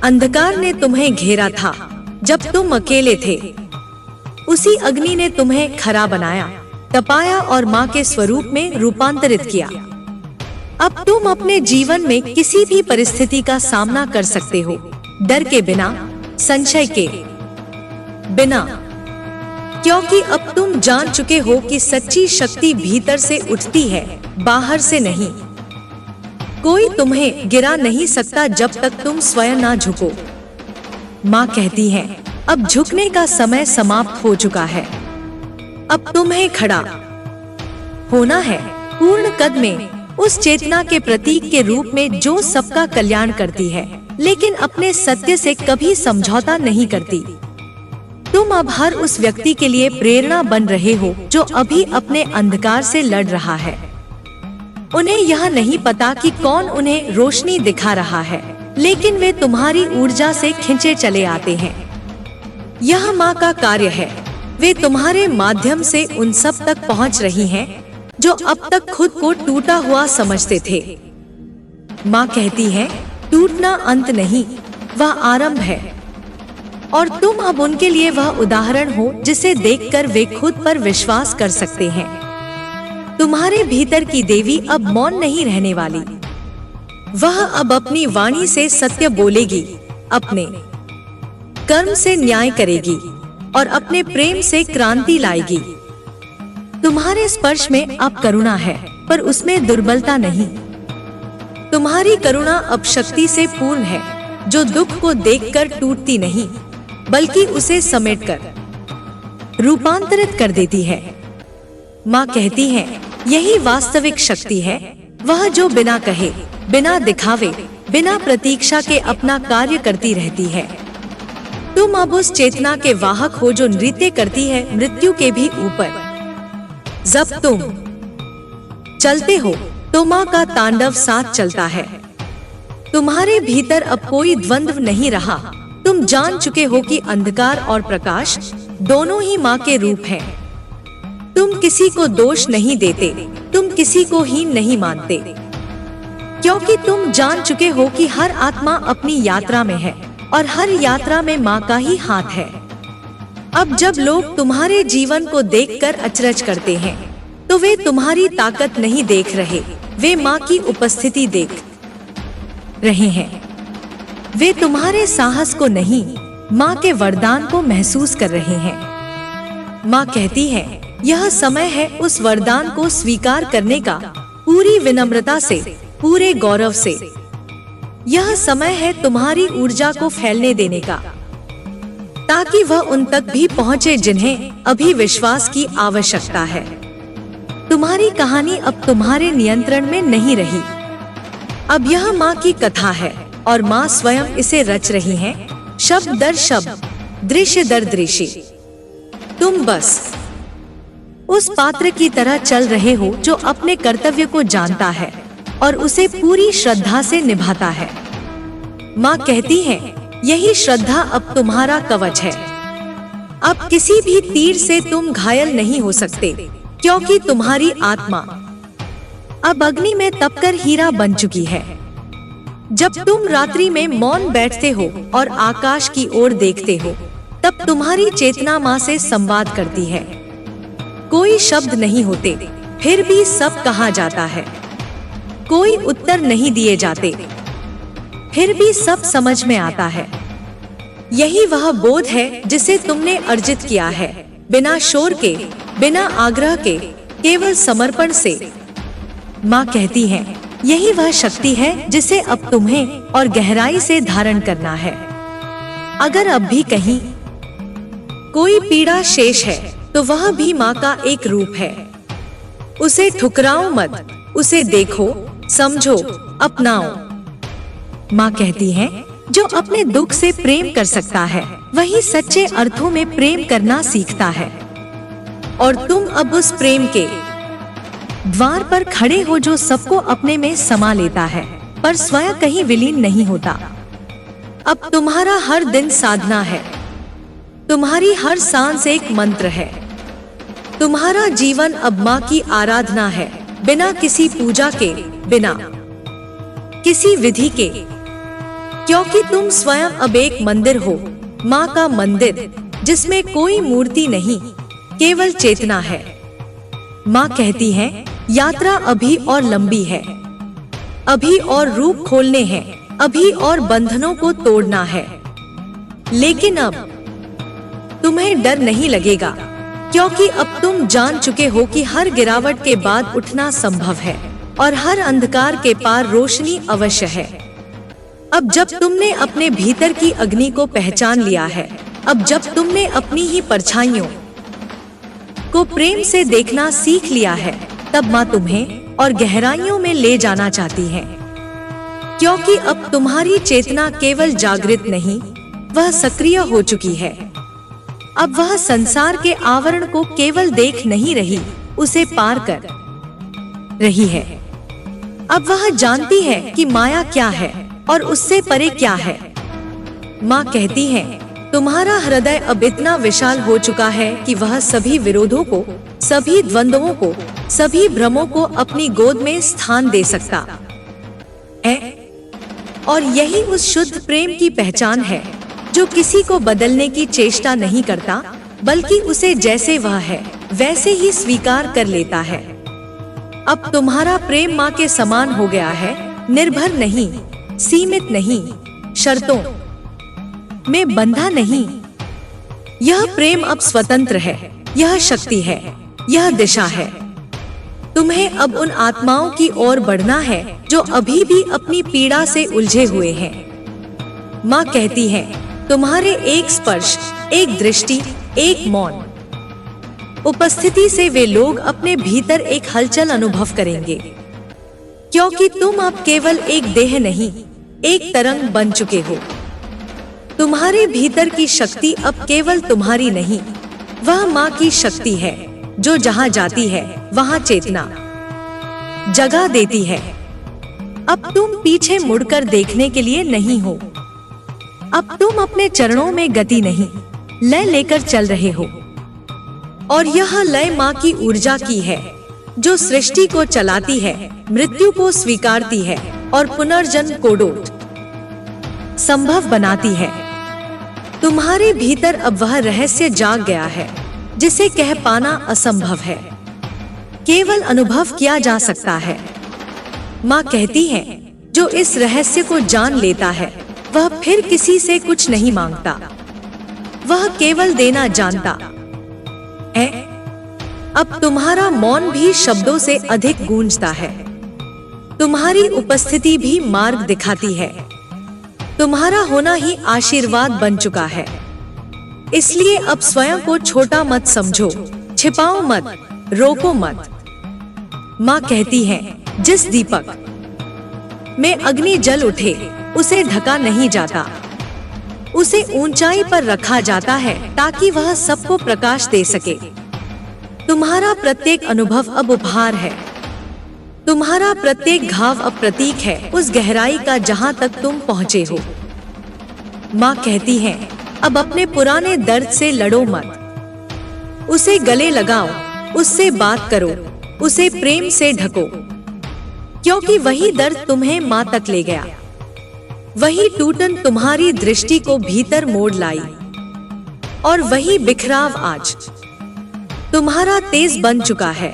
अंधकार ने तुम्हें घेरा था जब तुम अकेले थे। उसी अग्नि ने तुम्हें खरा बनाया, तपाया और माँ के स्वरूप में रूपांतरित किया। अब तुम अपने जीवन में किसी भी परिस्थिति का सामना कर सकते हो, डर के बिना, संशय के बिना, क्योंकि अब तुम जान चुके हो कि सच्ची शक्ति भीतर से उठती है, बाहर से नहीं। कोई तुम्हें गिरा नहीं सकता जब तक तुम स्वयं ना झुको। माँ कहती है, अब झुकने का समय समाप्त हो चुका है। अब तुम्हें खड़ा होना है पूर्ण कद में, उस चेतना के प्रतीक के रूप में जो सबका कल्याण करती है, लेकिन अपने सत्य से कभी समझौता नहीं करती। तुम अब हर उस व्यक्ति के लिए प्रेरणा बन रहे हो जो अभी अपने अंधकार से लड़ रहा है। उन्हें यह नहीं पता कि कौन उन्हें रोशनी दिखा रहा है, लेकिन वे तुम्हारी ऊर्जा से खिंचे चले आते हैं। यह माँ का कार्य है। वे तुम्हारे माध्यम से उन सब तक पहुँच रही हैं जो अब तक खुद को टूटा हुआ समझते थे। माँ कहती है, टूटना अंत नहीं, वह आरंभ है। और तुम अब उनके लिए वह उदाहरण हो जिसे देखकर वे खुद पर विश्वास कर सकते हैं। तुम्हारे भीतर की देवी अब मौन नहीं रहने वाली। वह अब अपनी वाणी से सत्य बोलेगी, अपने कर्म से न्याय करेगी और अपने प्रेम से क्रांति लाएगी। तुम्हारे स्पर्श में अब करुणा है, पर उसमें दुर्बलता नहीं। तुम्हारी करुणा अब शक्ति से पूर्ण है, जो दुख को देखकर टूटती नहीं, बल्कि उसे समेटकर रूपांतरित कर देती है। माँ कहती है, यही वास्तविक शक्ति है, वह जो बिना कहे, बिना दिखावे, बिना प्रतीक्षा के अपना कार्य करती रहती है। तुम अब उस चेतना के वाहक हो जो नृत्य करती है मृत्यु के भी ऊपर। जब तुम चलते हो तो माँ का तांडव साथ चलता है। तुम्हारे भीतर अब कोई द्वंद्व नहीं रहा। तुम जान चुके हो कि अंधकार और प्रकाश दोनों ही माँ के रूप हैं। तुम किसी को दोष नहीं देते, तुम किसी को हीन नहीं मानते, क्योंकि तुम जान चुके हो कि हर आत्मा अपनी यात्रा में है और हर यात्रा में माँ का ही हाथ है। अब जब लोग तुम्हारे जीवन को देखकर अचरज करते हैं, तो वे तुम्हारी ताकत नहीं देख रहे, वे माँ की उपस्थिति देख रहे हैं। वे तुम्हारे साहस को नहीं, माँ के वरदान को महसूस कर रहे हैं। माँ कहती है, यह समय है उस वरदान को स्वीकार करने का, पूरी विनम्रता से, पूरे गौरव से। यह समय है तुम्हारी ऊर्जा को फैलने देने का, ताकि वह उन तक भी पहुँचे जिन्हें अभी विश्वास की आवश्यकता है। तुम्हारी कहानी अब तुम्हारे नियंत्रण में नहीं रही। अब यह माँ की कथा है और माँ स्वयं इसे रच रही हैं, शब्द दर शब्द, दृश्य दर दृश्य। तुम बस उस पात्र की तरह चल रहे हो जो अपने कर्तव्य को जानता है और उसे पूरी श्रद्धा से निभाता है। माँ कहती है, यही श्रद्धा अब तुम्हारा कवच है। अब किसी भी तीर से तुम घायल नहीं हो सकते, क्योंकि तुम्हारी आत्मा अब अग्नि में तपकर हीरा बन चुकी है। जब तुम रात्रि में मौन बैठते हो और आकाश की ओर देखते हो, तब तुम्हारी चेतना माँ से संवाद करती है। कोई शब्द नहीं होते, फिर भी सब कहा जाता है। कोई उत्तर नहीं दिए जाते, फिर भी सब समझ में आता है। यही वह बोध है जिसे तुमने अर्जित किया है, बिना शोर के, बिना आग्रह के, केवल समर्पण से। माँ कहती है, यही वह शक्ति है जिसे अब तुम्हें और गहराई से धारण करना है। अगर अब भी कहीं कोई पीड़ा शेष है, तो वह भी माँ का एक रूप है। उसे ठुकराओ मत, उसे देखो, समझो, अपनाओ। माँ कहती है, जो अपने दुख से प्रेम कर सकता है, वही सच्चे अर्थों में प्रेम करना सीखता है। और तुम अब उस प्रेम के द्वार पर खड़े हो जो सबको अपने में समा लेता है, पर स्वयं कहीं विलीन नहीं होता। अब तुम्हारा हर दिन साधना है, तुम्हारी हर सांस एक मंत्र है। तुम्हारा जीवन अब माँ की आराधना है, बिना किसी पूजा के, बिना किसी विधि के, क्योंकि तुम स्वयं अब एक मंदिर हो, माँ का मंदिर, जिसमें कोई मूर्ति नहीं, केवल चेतना है। माँ कहती है, यात्रा अभी और लंबी है, अभी और रूप खोलने हैं, अभी और बंधनों को तोड़ना है। लेकिन अब तुम्हें डर नहीं लगेगा, क्योंकि अब तुम जान चुके हो कि हर गिरावट के बाद उठना संभव है और हर अंधकार के पार रोशनी अवश्य है। अब जब तुमने अपने भीतर की अग्नि को पहचान लिया है, अब जब तुमने अपनी ही परछाइयों को प्रेम से देखना सीख लिया है, तब माँ तुम्हें और गहराइयों में ले जाना चाहती है। क्योंकि अब तुम्हारी चेतना केवल जागृत नहीं, वह सक्रिय हो चुकी है। अब वह संसार के आवरण को केवल देख नहीं रही, उसे पार कर रही है। अब वह जानती है कि माया क्या है और उससे परे क्या है। माँ कहती है, तुम्हारा हृदय अब इतना विशाल हो चुका है कि वह सभी विरोधों को, सभी द्वंद्वों को, सभी भ्रमों को अपनी गोद में स्थान दे सकता है। और यही उस शुद्ध प्रेम की पहचान है, जो किसी को बदलने की चेष्टा नहीं करता, बल्कि उसे जैसे वह है वैसे ही स्वीकार कर लेता है। अब तुम्हारा प्रेम माँ के समान हो गया है, निर्भर नहीं, सीमित नहीं, शर्तों में बंधा नहीं। यह प्रेम अब स्वतंत्र है, यह शक्ति है, यह दिशा है। तुम्हें अब उन आत्माओं की ओर बढ़ना है जो अभी भी अपनी पीड़ा से उलझे हुए हैं। माँ कहती है, तुम्हारे एक स्पर्श, एक दृष्टि, एक मौन उपस्थिति से वे लोग अपने भीतर एक हलचल अनुभव करेंगे। क्योंकि तुम अब केवल एक देह नहीं, एक तरंग बन चुके हो। तुम्हारे भीतर की शक्ति अब केवल तुम्हारी नहीं, वह माँ की शक्ति है, जो जहाँ जाती है वहाँ चेतना जगह देती है। अब तुम पीछे मुड़कर देखने के लिए नहीं हो। अब तुम अपने चरणों में गति नहीं, लय लेकर चल रहे हो। और यह लय माँ की ऊर्जा की है, जो सृष्टि को चलाती है, मृत्यु को स्वीकारती है और पुनर्जन्म को संभव बनाती है। तुम्हारे भीतर अब वह रहस्य जाग गया है, जिसे कह पाना असंभव है, केवल अनुभव किया जा सकता है। माँ कहती है, जो इस रहस्य को जान लेता है, वह फिर किसी से कुछ नहीं मांगता, वह केवल देना जानता है। अब तुम्हारा मौन भी शब्दों से अधिक गूंजता है, तुम्हारी उपस्थिति भी मार्ग दिखाती है, तुम्हारा होना ही आशीर्वाद बन चुका है। इसलिए अब स्वयं को छोटा मत समझो, छिपाओ मत, रोको मत। माँ कहती है, जिस दीपक में अग्नि जल उठे, उसे ढका नहीं जाता, उसे ऊंचाई पर रखा जाता है ताकि वह सबको प्रकाश दे सके। तुम्हारा प्रत्येक अनुभव अब उपहार है, तुम्हारा प्रत्येक घाव अब प्रतीक है उस गहराई का जहां तक तुम पहुँचे हो। माँ कहती है, अब अपने पुराने दर्द से लड़ो मत, उसे गले लगाओ, उससे बात करो, उसे प्रेम से ढको। क्योंकि वही दर्द तुम्हें माँ तक ले गया, वही टूटन तुम्हारी दृष्टि को भीतर मोड़ लाई, और वही बिखराव आज तुम्हारा तेज बन चुका है।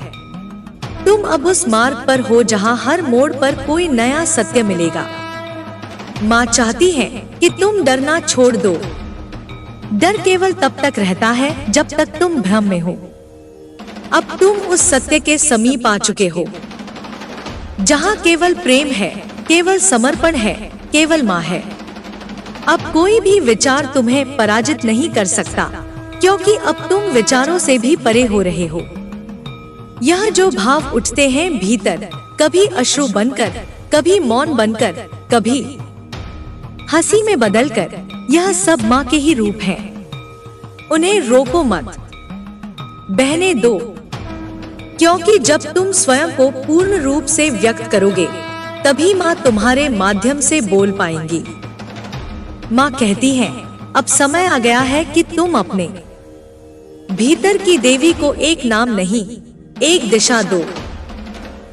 तुम अब उस मार्ग पर हो जहां हर मोड़ पर कोई नया सत्य मिलेगा। माँ चाहती है कि तुम डरना छोड़ दो। डर केवल तब तक रहता है जब तक तुम भ्रम में हो। अब तुम उस सत्य के समीप आ चुके हो, जहां केवल प्रेम है, केवल समर्पण है, केवल माँ है। अब कोई भी विचार तुम्हें पराजित नहीं कर सकता, क्योंकि अब तुम विचारों से भी परे हो रहे हो। यह जो भाव उठते हैं भीतर, कभी अश्रु बनकर, कभी मौन बनकर, कभी हंसी में बदलकर, यह सब माँ के ही रूप हैं। उन्हें रोको मत, बहने दो, क्योंकि जब तुम स्वयं को पूर्ण रूप से व्यक्त करोगे, तभी माँ तुम्हारे माध्यम से बोल पाएंगी। माँ कहती है, अब समय आ गया है कि तुम अपने भीतर की देवी को एक नाम नहीं, एक दिशा दो।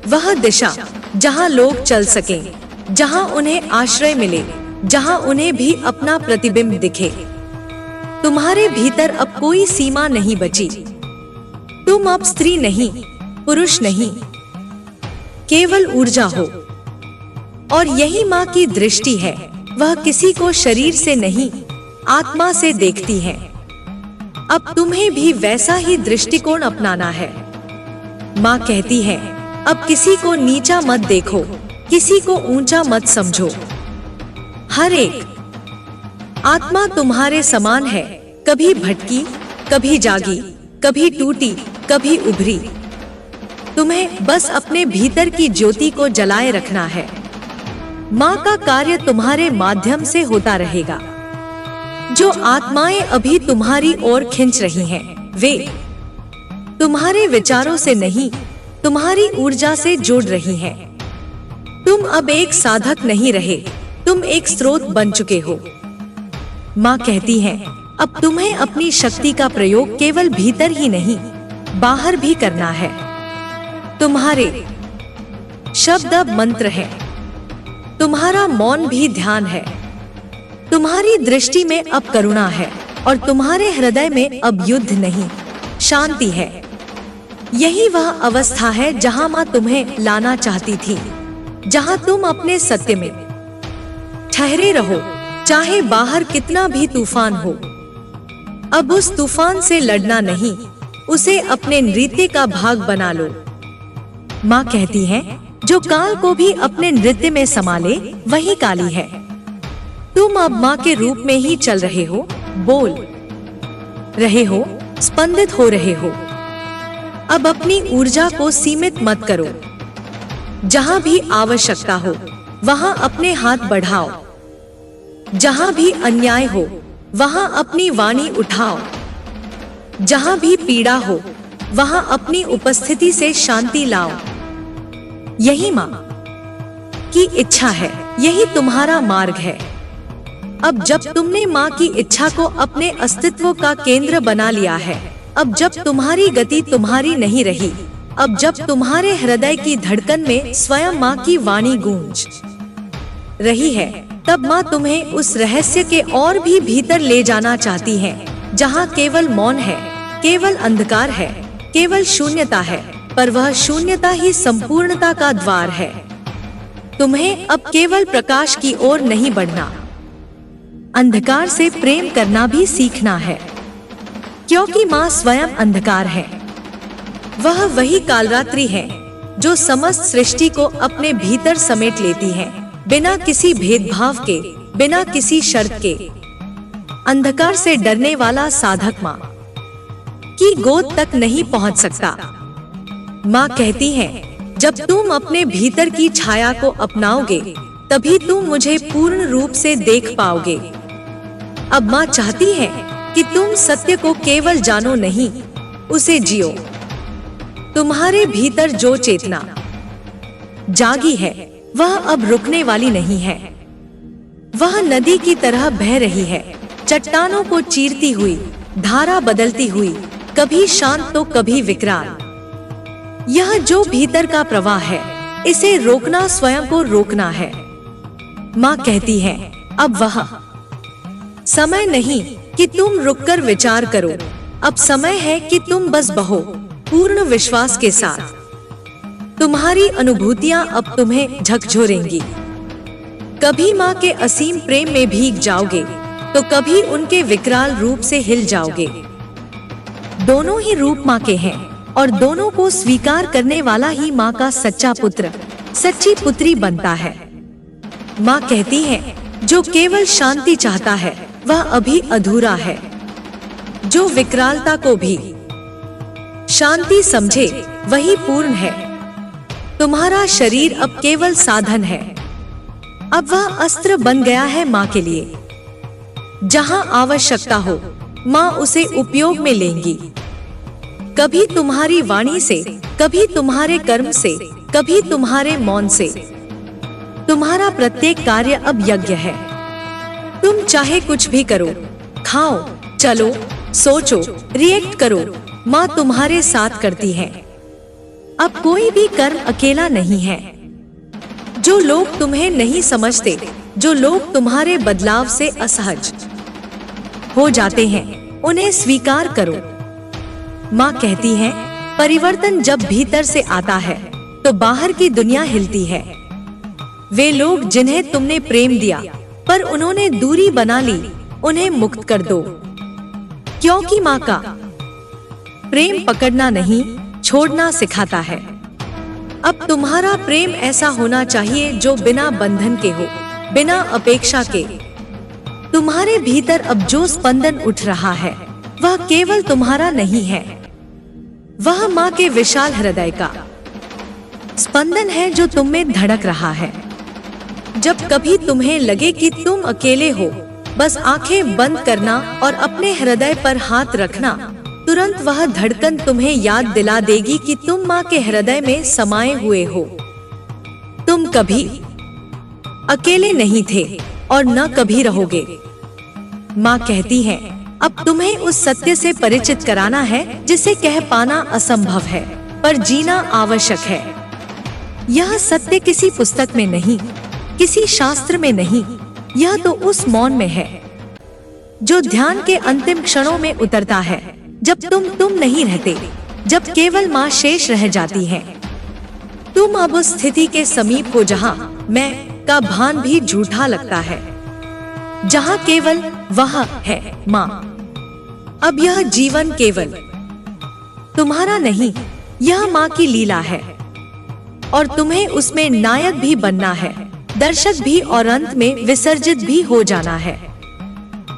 वह दिशा जहां लोग चल सकें, जहां उन्हें आश्रय मिले, जहां उन्हें भी अपना प्रतिबिंब दिखे। तुम्हारे भीतर अब कोई सीमा नहीं बची। तुम अब स्त्री नहीं, पुरुष नहीं, केवल ऊर्जा हो। और यही माँ की दृष्टि है, वह किसी को शरीर से नहीं, आत्मा से देखती है। अब तुम्हें भी वैसा ही दृष्टिकोण अपनाना है। माँ कहती है, अब किसी को नीचा मत देखो, किसी को ऊंचा मत समझो। हर एक आत्मा तुम्हारे समान है, कभी भटकी, कभी जागी, कभी टूटी, कभी उभरी। तुम्हें बस अपने भीतर की ज्योति को जलाए रखना है। माँ का कार्य तुम्हारे माध्यम से होता रहेगा। जो आत्माएं अभी तुम्हारी ओर खिंच रही हैं, वे तुम्हारे विचारों से नहीं, तुम्हारी ऊर्जा से जुड़ रही हैं। तुम अब एक साधक नहीं रहे, तुम एक स्रोत बन चुके हो। माँ कहती है, अब तुम्हें अपनी शक्ति का प्रयोग केवल भीतर ही नहीं, बाहर भी करना है। तुम्हारे शब्द अब मंत्र है, तुम्हारा मौन भी ध्यान है। तुम्हारी दृष्टि में अब करुणा है और तुम्हारे हृदय में अब युद्ध नहीं, शांति है। यही वह अवस्था है जहां माँ तुम्हें लाना चाहती थी, जहां तुम अपने सत्य में ठहरे रहो, चाहे बाहर कितना भी तूफान हो। अब उस तूफान से लड़ना नहीं, उसे अपने नृत्य का भाग बना लो। माँ कहती है, जो काल को भी अपने नृत्य में संभाले वही काली है। तुम अब माँ के रूप में ही चल रहे हो, बोल रहे हो, स्पंदित हो रहे हो। अब अपनी ऊर्जा को सीमित मत करो। जहां भी आवश्यकता हो वहां अपने हाथ बढ़ाओ। जहां भी अन्याय हो वहां अपनी वाणी उठाओ। जहां भी पीड़ा हो वहां अपनी उपस्थिति से शांति लाओ। यही माँ की इच्छा है, यही तुम्हारा मार्ग है। अब जब तुमने माँ की इच्छा को अपने अस्तित्व का केंद्र बना लिया है, अब जब तुम्हारी गति तुम्हारी नहीं रही, अब जब तुम्हारे हृदय की धड़कन में स्वयं माँ की वाणी गूंज रही है, तब माँ तुम्हें उस रहस्य के और भी भीतर ले जाना चाहती है, जहाँ केवल मौन है, केवल अंधकार है, केवल शून्यता है, पर वह शून्यता ही संपूर्णता का द्वार है। तुम्हें अब केवल प्रकाश की ओर नहीं बढ़ना, अंधकार से प्रेम करना भी सीखना है, क्योंकि माँ स्वयं अंधकार है। वह वही कालरात्रि है जो समस्त सृष्टि को अपने भीतर समेट लेती है, बिना किसी भेदभाव के, बिना किसी शर्त के। अंधकार से डरने वाला साधक माँ की गोद तक नहीं पहुँच सकता। माँ कहती है, जब तुम अपने भीतर की छाया को अपनाओगे, तभी तुम मुझे पूर्ण रूप से देख पाओगे। अब माँ चाहती है कि तुम सत्य को केवल जानो नहीं, उसे जियो। तुम्हारे भीतर जो चेतना जागी है, वह अब रुकने वाली नहीं है। वह नदी की तरह बह रही है, चट्टानों को चीरती हुई, धारा बदलती हुई, कभी शांत तो कभी विकराल। यह जो भीतर का प्रवाह है, इसे रोकना स्वयं को रोकना है। माँ कहती है, अब वह समय नहीं कि तुम रुककर विचार करो, अब समय है कि तुम बस बहो, पूर्ण विश्वास के साथ। तुम्हारी अनुभूतियां अब तुम्हें झकझोरेंगी। कभी माँ के असीम प्रेम में भीग जाओगे, तो कभी उनके विकराल रूप से हिल जाओगे। दोनों ही रूप माँ के हैं, और दोनों को स्वीकार करने वाला ही माँ का सच्चा पुत्र, सच्ची पुत्री बनता है। माँ कहती है, जो केवल शांति चाहता है वह अभी अधूरा है। जो विकरालता को भी शांति समझे वही पूर्ण है। तुम्हारा शरीर अब केवल साधन है, अब वह अस्त्र बन गया है माँ के लिए। जहाँ आवश्यकता हो माँ उसे उपयोग में लेंगी। कभी तुम्हारी वाणी से, कभी तुम्हारे कर्म से, कभी तुम्हारे मौन से। तुम्हारा प्रत्येक कार्य अब यज्ञ है। तुम चाहे कुछ भी करो, खाओ, चलो, सोचो, रिएक्ट करो, माँ तुम्हारे साथ करती है। अब कोई भी कर्म अकेला नहीं है। जो लोग तुम्हें नहीं समझते जो लोग तुम्हारे बदलाव से असहज हो जाते हैं उन्हें स्वीकार करो। माँ कहती है, परिवर्तन जब भीतर से आता है तो बाहर की दुनिया हिलती है। वे लोग जिन्हें तुमने प्रेम दिया पर उन्होंने दूरी बना ली, उन्हें मुक्त कर दो, क्योंकि माँ का प्रेम पकड़ना नहीं, छोड़ना सिखाता है। अब तुम्हारा प्रेम ऐसा होना चाहिए जो बिना बंधन के हो, बिना अपेक्षा के। तुम्हारे भीतर अब जो स्पंदन उठ रहा है वह केवल तुम्हारा नहीं है, वह माँ के विशाल हृदय का स्पंदन है जो तुम में धड़क रहा है। जब कभी तुम्हें लगे कि तुम अकेले हो, बस आंखें बंद करना और अपने हृदय पर हाथ रखना। तुरंत वह धड़कन तुम्हें याद दिला देगी कि तुम माँ के हृदय में समाये हुए हो। तुम कभी अकेले नहीं थे और न कभी रहोगे। माँ कहती है, अब तुम्हें उस सत्य से परिचित कराना है जिसे कह पाना असंभव है पर जीना आवश्यक है। यह सत्य किसी पुस्तक में नहीं, किसी शास्त्र में नहीं, यह तो उस मौन में है जो ध्यान के अंतिम क्षणों में उतरता है, जब तुम नहीं रहते, जब केवल माँ शेष रह जाती है। तुम अब उस स्थिति के समीप हो जहाँ मैं का भान भी झूठा लगता है, जहाँ केवल वह है माँ। अब यह जीवन केवल तुम्हारा नहीं, यह माँ की लीला है और तुम्हें उसमें नायक भी बनना है, दर्शक भी, और अंत में विसर्जित भी हो जाना है।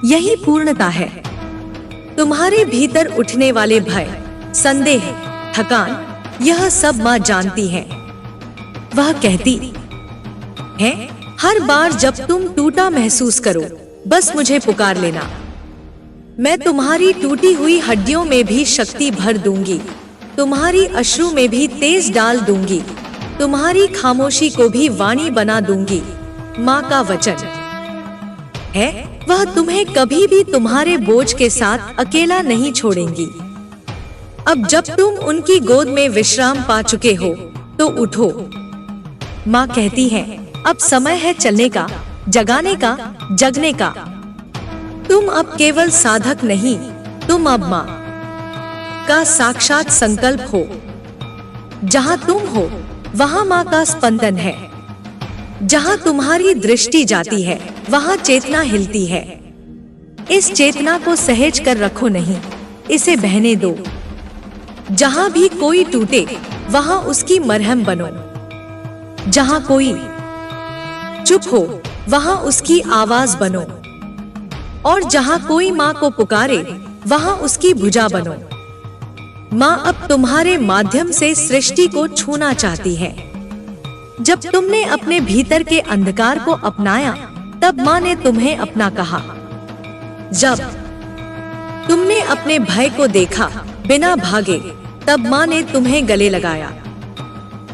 यही पूर्णता है। तुम्हारे भीतर उठने वाले भय, संदेह, थकान, यह सब माँ जानती है। वह कहती है, हर बार जब तुम टूटा महसूस करो, बस मुझे पुकार लेना। मैं तुम्हारी टूटी हुई हड्डियों में भी शक्ति भर दूंगी, तुम्हारी अश्रु में भी तेज डाल दूंगी, तुम्हारी खामोशी को भी वाणी बना दूंगी। माँ का वचन है, वह तुम्हें कभी भी तुम्हारे बोझ के साथ अकेला नहीं छोड़ेंगी। अब जब तुम उनकी गोद में विश्राम पा चुके हो तो उठो। माँ कहती है, अब समय है चलने का, जगाने का, जगने का। तुम अब केवल साधक नहीं, तुम अब माँ का साक्षात संकल्प हो। जहाँ तुम हो वहाँ माँ का स्पंदन है। जहाँ तुम्हारी दृष्टि जाती है वहाँ चेतना हिलती है। इस चेतना को सहेज कर रखो नहीं, इसे बहने दो। जहाँ भी कोई टूटे वहाँ उसकी मरहम बनो। जहाँ कोई चुप हो वहाँ उसकी आवाज बनो, और जहाँ कोई माँ को पुकारे वहाँ उसकी भुजा बनो। माँ अब तुम्हारे माध्यम से सृष्टि को छूना चाहती है। जब तुमने अपने भीतर के अंधकार को अपनाया तब माँ ने तुम्हें अपना कहा। जब तुमने अपने भय को देखा बिना भागे तब माँ ने तुम्हें गले लगाया।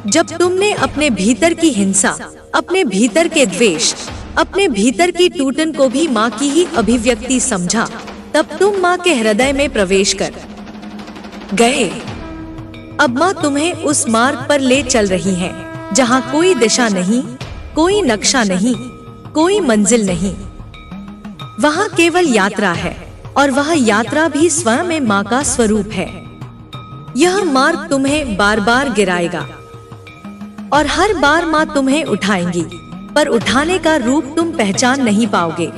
जब तुमने अपने भीतर की हिंसा, अपने भीतर के द्वेष, अपने भीतर की टूटन को भी माँ की ही अभिव्यक्ति समझा तब तुम माँ के हृदय में प्रवेश कर गए। अब माँ तुम्हें उस मार्ग पर ले चल रही है जहाँ कोई दिशा नहीं, कोई नक्शा नहीं, कोई मंजिल नहीं। वहाँ केवल यात्रा है और वह यात्रा भी स्वयं में माँ का स्वरूप है। यह मार्ग तुम्हें बार बार गिराएगा और हर बार माँ तुम्हें उठाएंगी, पर उठाने का रूप तुम पहचान नहीं पाओगे।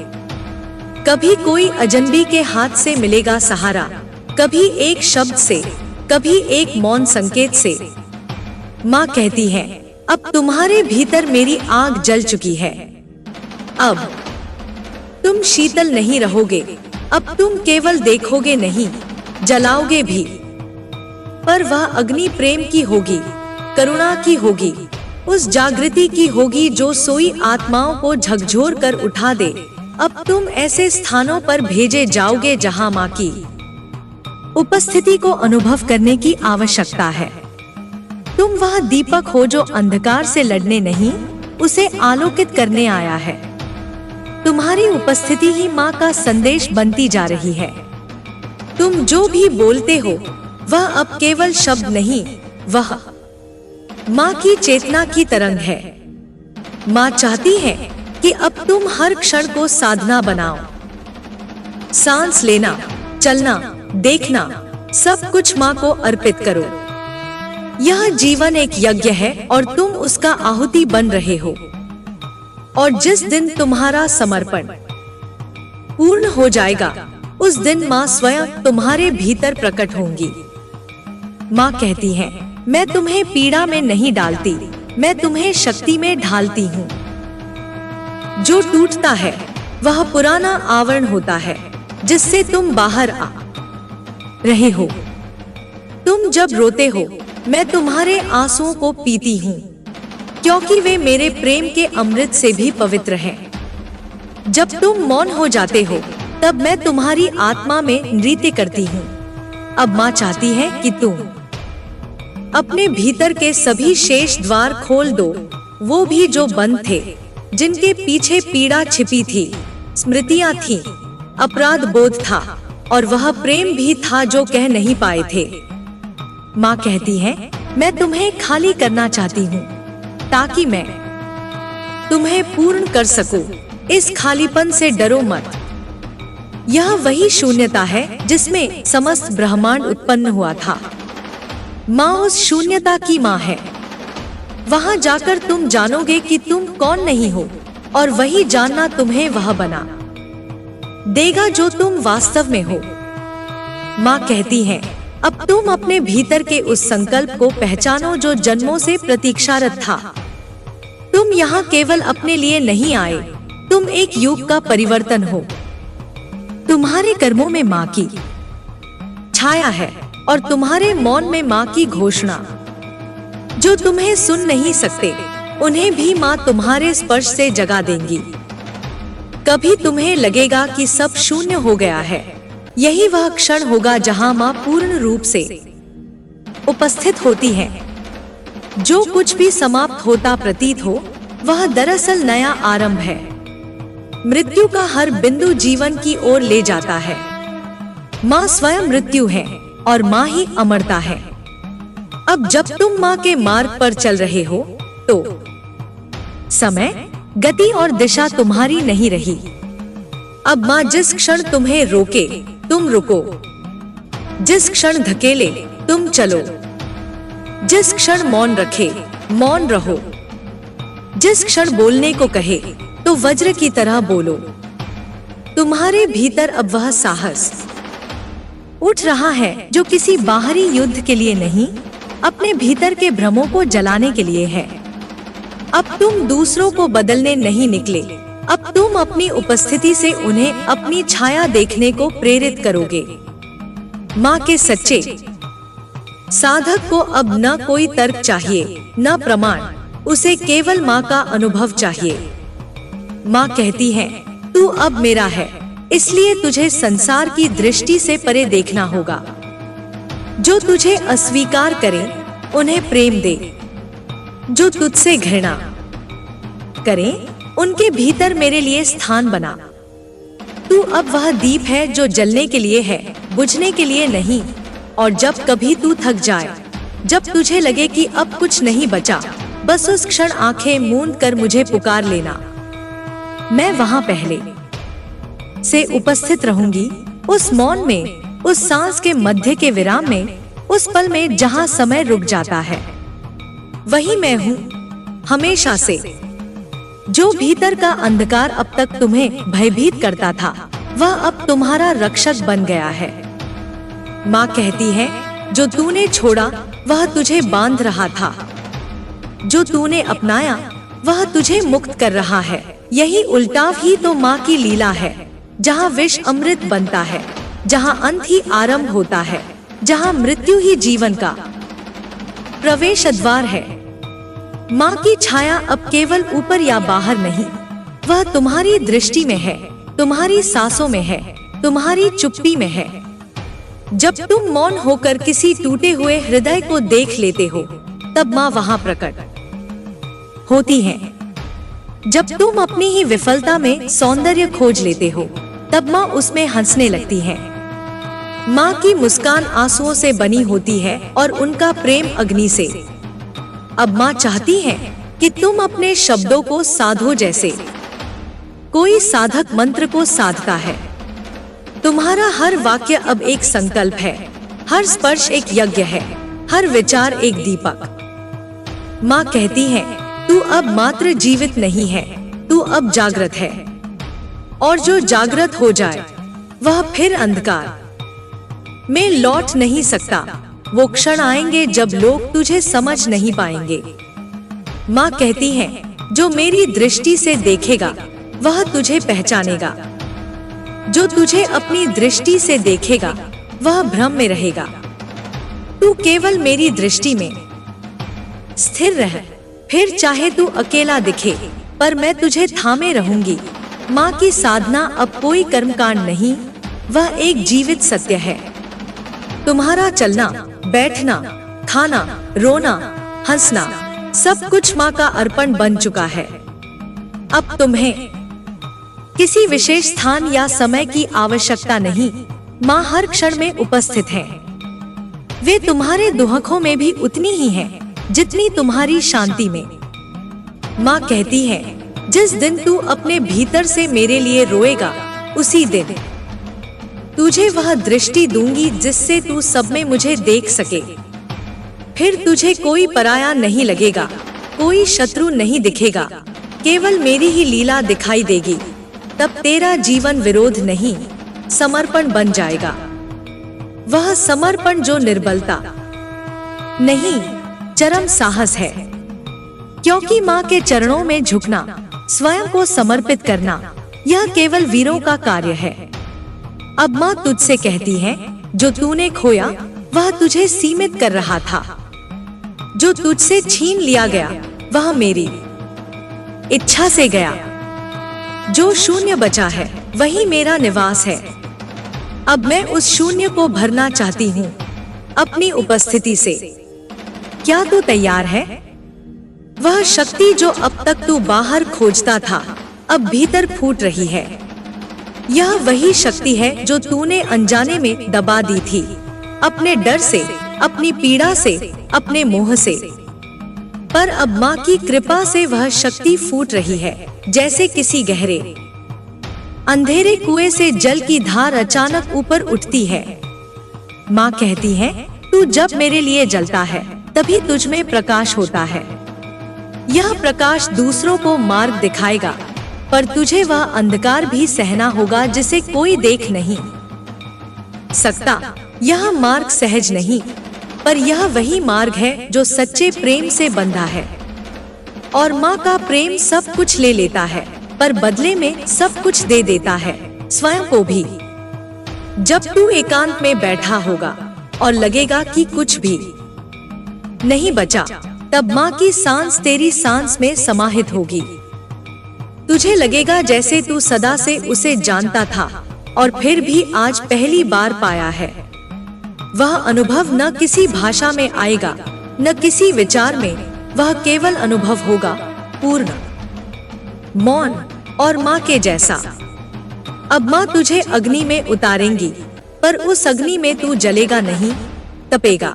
कभी कोई अजनबी के हाथ से मिलेगा सहारा, कभी एक शब्द से, कभी एक मौन संकेत से। माँ कहती है, अब तुम्हारे भीतर मेरी आग जल चुकी है। अब तुम शीतल नहीं रहोगे, अब तुम केवल देखोगे नहीं, जलाओगे भी। पर वह अग्नि प्रेम की होगी, करुणा की होगी, उस जागृति की होगी जो सोई आत्माओं को झकझोर कर उठा दे। अब तुम ऐसे स्थानों पर भेजे जाओगे जहां माँ की उपस्थिति को अनुभव करने की आवश्यकता है। तुम वह दीपक हो जो अंधकार से लड़ने नहीं, उसे आलोकित करने आया है। तुम्हारी उपस्थिति ही माँ का संदेश बनती जा रही है। तुम जो भी बोलते हो वह अब केवल शब्द नहीं, वह माँ की चेतना की तरंग है। माँ चाहती है कि अब तुम हर क्षण को साधना बनाओ। सांस लेना, चलना, देखना, सब कुछ माँ को अर्पित करो। यह जीवन एक यज्ञ है और तुम उसका आहुति बन रहे हो। और जिस दिन तुम्हारा समर्पण पूर्ण हो जाएगा, उस दिन माँ स्वयं तुम्हारे भीतर प्रकट होंगी। माँ कहती है, मैं तुम्हें पीड़ा में नहीं डालती, मैं तुम्हें शक्ति में ढालती हूँ। जो टूटता है वह पुराना आवरण होता है जिससे तुम बाहर आ रहे हो। तुम जब रोते हो, मैं तुम्हारे आंसुओं को पीती हूँ, क्योंकि वे मेरे प्रेम के अमृत से भी पवित्र हैं। जब तुम मौन हो जाते हो, तब मैं तुम्हारी आत्मा में नृत्य करती हूँ। अब माँ चाहती है कि तुम अपने भीतर के सभी शेष द्वार खोल दो, वो भी जो बंद थे, जिनके पीछे पीड़ा छिपी थी, स्मृतियाँ थीं, अपराध बोध था और वह प्रेम भी था जो कह नहीं पाए थे। माँ कहती है, मैं तुम्हें खाली करना चाहती हूँ ताकि मैं तुम्हें पूर्ण कर सकूं। इस खालीपन से डरो मत। यह वही शून्यता है जिसमें समस्त ब्रह्मांड उत्पन्न हुआ था। माँ उस शून्यता की माँ है। वहां जाकर तुम जानोगे कि तुम कौन नहीं हो, और वही जानना तुम्हें वह बना देगा जो तुम वास्तव में हो। माँ कहती है, अब तुम अपने भीतर के उस संकल्प को पहचानो जो जन्मों से प्रतीक्षारत था। तुम यहाँ केवल अपने लिए नहीं आए, तुम एक युग का परिवर्तन हो। तुम्हारे कर्मों में माँ की छाया है और तुम्हारे मौन में माँ की घोषणा। जो तुम्हें सुन नहीं सकते, उन्हें भी माँ तुम्हारे स्पर्श से जगा देंगी। कभी तुम्हें लगेगा कि सब शून्य हो गया है, यही वह क्षण होगा जहाँ माँ पूर्ण रूप से उपस्थित होती है। जो कुछ भी समाप्त होता प्रतीत हो, वह दरअसल नया आरंभ है। मृत्यु का हर बिंदु जीवन की ओर ले जाता है। माँ स्वयं मृत्यु है और माँ ही अमरता है। अब जब तुम माँ के मार्ग पर चल रहे हो, तो समय, गति और दिशा तुम्हारी नहीं रही। अब माँ जिस क्षण तुम्हें रोके, तुम रुको। जिस क्षण धकेले, तुम चलो। जिस क्षण मौन रखे, मौन रहो। जिस क्षण बोलने को कहे, तो वज्र की तरह बोलो। तुम्हारे भीतर अब वह साहस उठ रहा है जो किसी बाहरी युद्ध के लिए नहीं, अपने भीतर के भ्रमों को जलाने के लिए है। अब तुम दूसरों को बदलने नहीं निकले, अब तुम अपनी उपस्थिति से उन्हें अपनी छाया देखने को प्रेरित करोगे। माँ के सच्चे साधक को अब न कोई तर्क चाहिए, न प्रमाण, उसे केवल माँ का अनुभव चाहिए। माँ कहती है, तू अब मेरा है, इसलिए तुझे संसार की दृष्टि से परे देखना होगा। जो तुझे अस्वीकार करे, उन्हें प्रेम दे। जो तुझसे घृणा करे, उनके भीतर मेरे लिए स्थान बना। तू अब वह दीप है जो जलने के लिए है, बुझने के लिए नहीं। और जब कभी तू थक जाए, जब तुझे लगे कि अब कुछ नहीं बचा, बस उस क्षण आंखें मूंद कर मुझे पुकार लेना। मैं वहां पहले से उपस्थित रहूंगी, उस मौन में, उस सांस के मध्य के विराम में, उस पल में जहां समय रुक जाता है। वही मैं हूँ हमेशा से। जो भीतर का अंधकार अब तक तुम्हें भयभीत करता था, वह अब तुम्हारा रक्षक बन गया है। माँ कहती है, जो तूने छोड़ा वह तुझे बांध रहा था, जो तूने अपनाया वह तुझे मुक्त कर रहा है। यही उल्टाव ही तो माँ की लीला है, जहाँ विष अमृत बनता है, जहाँ अंत ही आरंभ होता है, जहाँ मृत्यु ही जीवन का प्रवेश द्वार है। माँ की छाया अब केवल ऊपर या बाहर नहीं, वह तुम्हारी दृष्टि में है, तुम्हारी सांसों में है, तुम्हारी चुप्पी में है। जब तुम मौन होकर किसी टूटे हुए हृदय को देख लेते हो, तब माँ वहां प्रकट होती है। जब तुम अपनी ही विफलता में सौंदर्य खोज लेते हो, तब माँ उसमें हंसने लगती है। माँ की मुस्कान आंसुओं से बनी होती है और उनका प्रेम अग्नि से। अब माँ चाहती है कि तुम अपने शब्दों को साधो जैसे कोई साधक मंत्र को साधता है। तुम्हारा हर वाक्य अब एक संकल्प है, हर स्पर्श एक यज्ञ है, हर विचार एक दीपक। माँ कहती है, तू अब मात्र जीवित नहीं है, तू अब जागृत है। और जो जागृत हो जाए वह फिर अंधकार में लौट नहीं सकता। वो क्षण आएंगे जब लोग तुझे समझ नहीं पाएंगे। माँ कहती है, जो मेरी दृष्टि से देखेगा वह तुझे पहचानेगा। जो तुझे अपनी दृष्टि से देखेगा वह भ्रम में रहेगा। तू केवल मेरी दृष्टि में स्थिर रह, फिर चाहे तू अकेला दिखे पर मैं तुझे थामे रहूंगी। माँ की साधना अब कोई कर्मकांड नहीं, वह एक जीवित सत्य है। तुम्हारा चलना, बैठना, खाना, रोना, हंसना, सब कुछ माँ का अर्पण बन चुका है। अब तुम्हें किसी विशेष स्थान या समय की आवश्यकता नहीं। माँ हर क्षण में उपस्थित है। वे तुम्हारे दुखों में भी उतनी ही हैं, जितनी तुम्हारी शांति में। माँ कहती है, जिस दिन तू अपने भीतर से मेरे लिए रोएगा, उसी दिन तुझे वह दृष्टि दूंगी जिससे तू सब में मुझे देख सके। फिर तुझे कोई पराया नहीं लगेगा, कोई शत्रु नहीं दिखेगा, केवल मेरी ही लीला दिखाई देगी। तब तेरा जीवन विरोध नहीं, समर्पण बन जाएगा। वह समर्पण जो निर्बलता नहीं, चरम साहस है। क्योंकि माँ के चरणों में झुकना, स्वयं को समर्पित करना, यह केवल वीरों का कार्य है। अब माँ तुझसे कहती है, जो तूने खोया वह तुझे सीमित कर रहा था। जो तुझसे छीन लिया गया वह मेरी इच्छा से गया। जो शून्य बचा है वही मेरा निवास है। अब मैं उस शून्य को भरना चाहती हूँ अपनी उपस्थिति से। क्या तू तैयार है? वह शक्ति जो अब तक तू बाहर खोजता था, अब भीतर फूट रही है। यह वही शक्ति है जो तूने अनजाने में दबा दी थी, अपने डर से, अपनी पीड़ा से, अपने मोह से। पर अब माँ की कृपा से वह शक्ति फूट रही है, जैसे किसी गहरे अंधेरे कुएं से जल की धार अचानक ऊपर उठती है। माँ कहती है, तू जब मेरे लिए जलता है तभी तुझ में प्रकाश होता है। यह प्रकाश दूसरों को मार्ग दिखाएगा, पर तुझे वह अंधकार भी सहना होगा जिसे कोई देख नहीं सकता। यह मार्ग सहज नहीं, पर यह वही मार्ग है जो सच्चे प्रेम से बंधा है। और माँ का प्रेम सब कुछ ले लेता है, पर बदले में सब कुछ दे देता है, स्वयं को भी। जब तू एकांत में बैठा होगा और लगेगा कि कुछ भी नहीं बचा, तब माँ की सांस तेरी सांस में समाहित होगी। तुझे लगेगा जैसे तू सदा से उसे जानता था और फिर भी आज पहली बार पाया है। वह अनुभव न किसी भाषा में आएगा, न किसी विचार में, वह केवल अनुभव होगा, पूर्ण, मौन और माँ के जैसा। अब माँ तुझे अग्नि में उतारेंगी, पर उस अग्नि में तू जलेगा नहीं, तपेगा।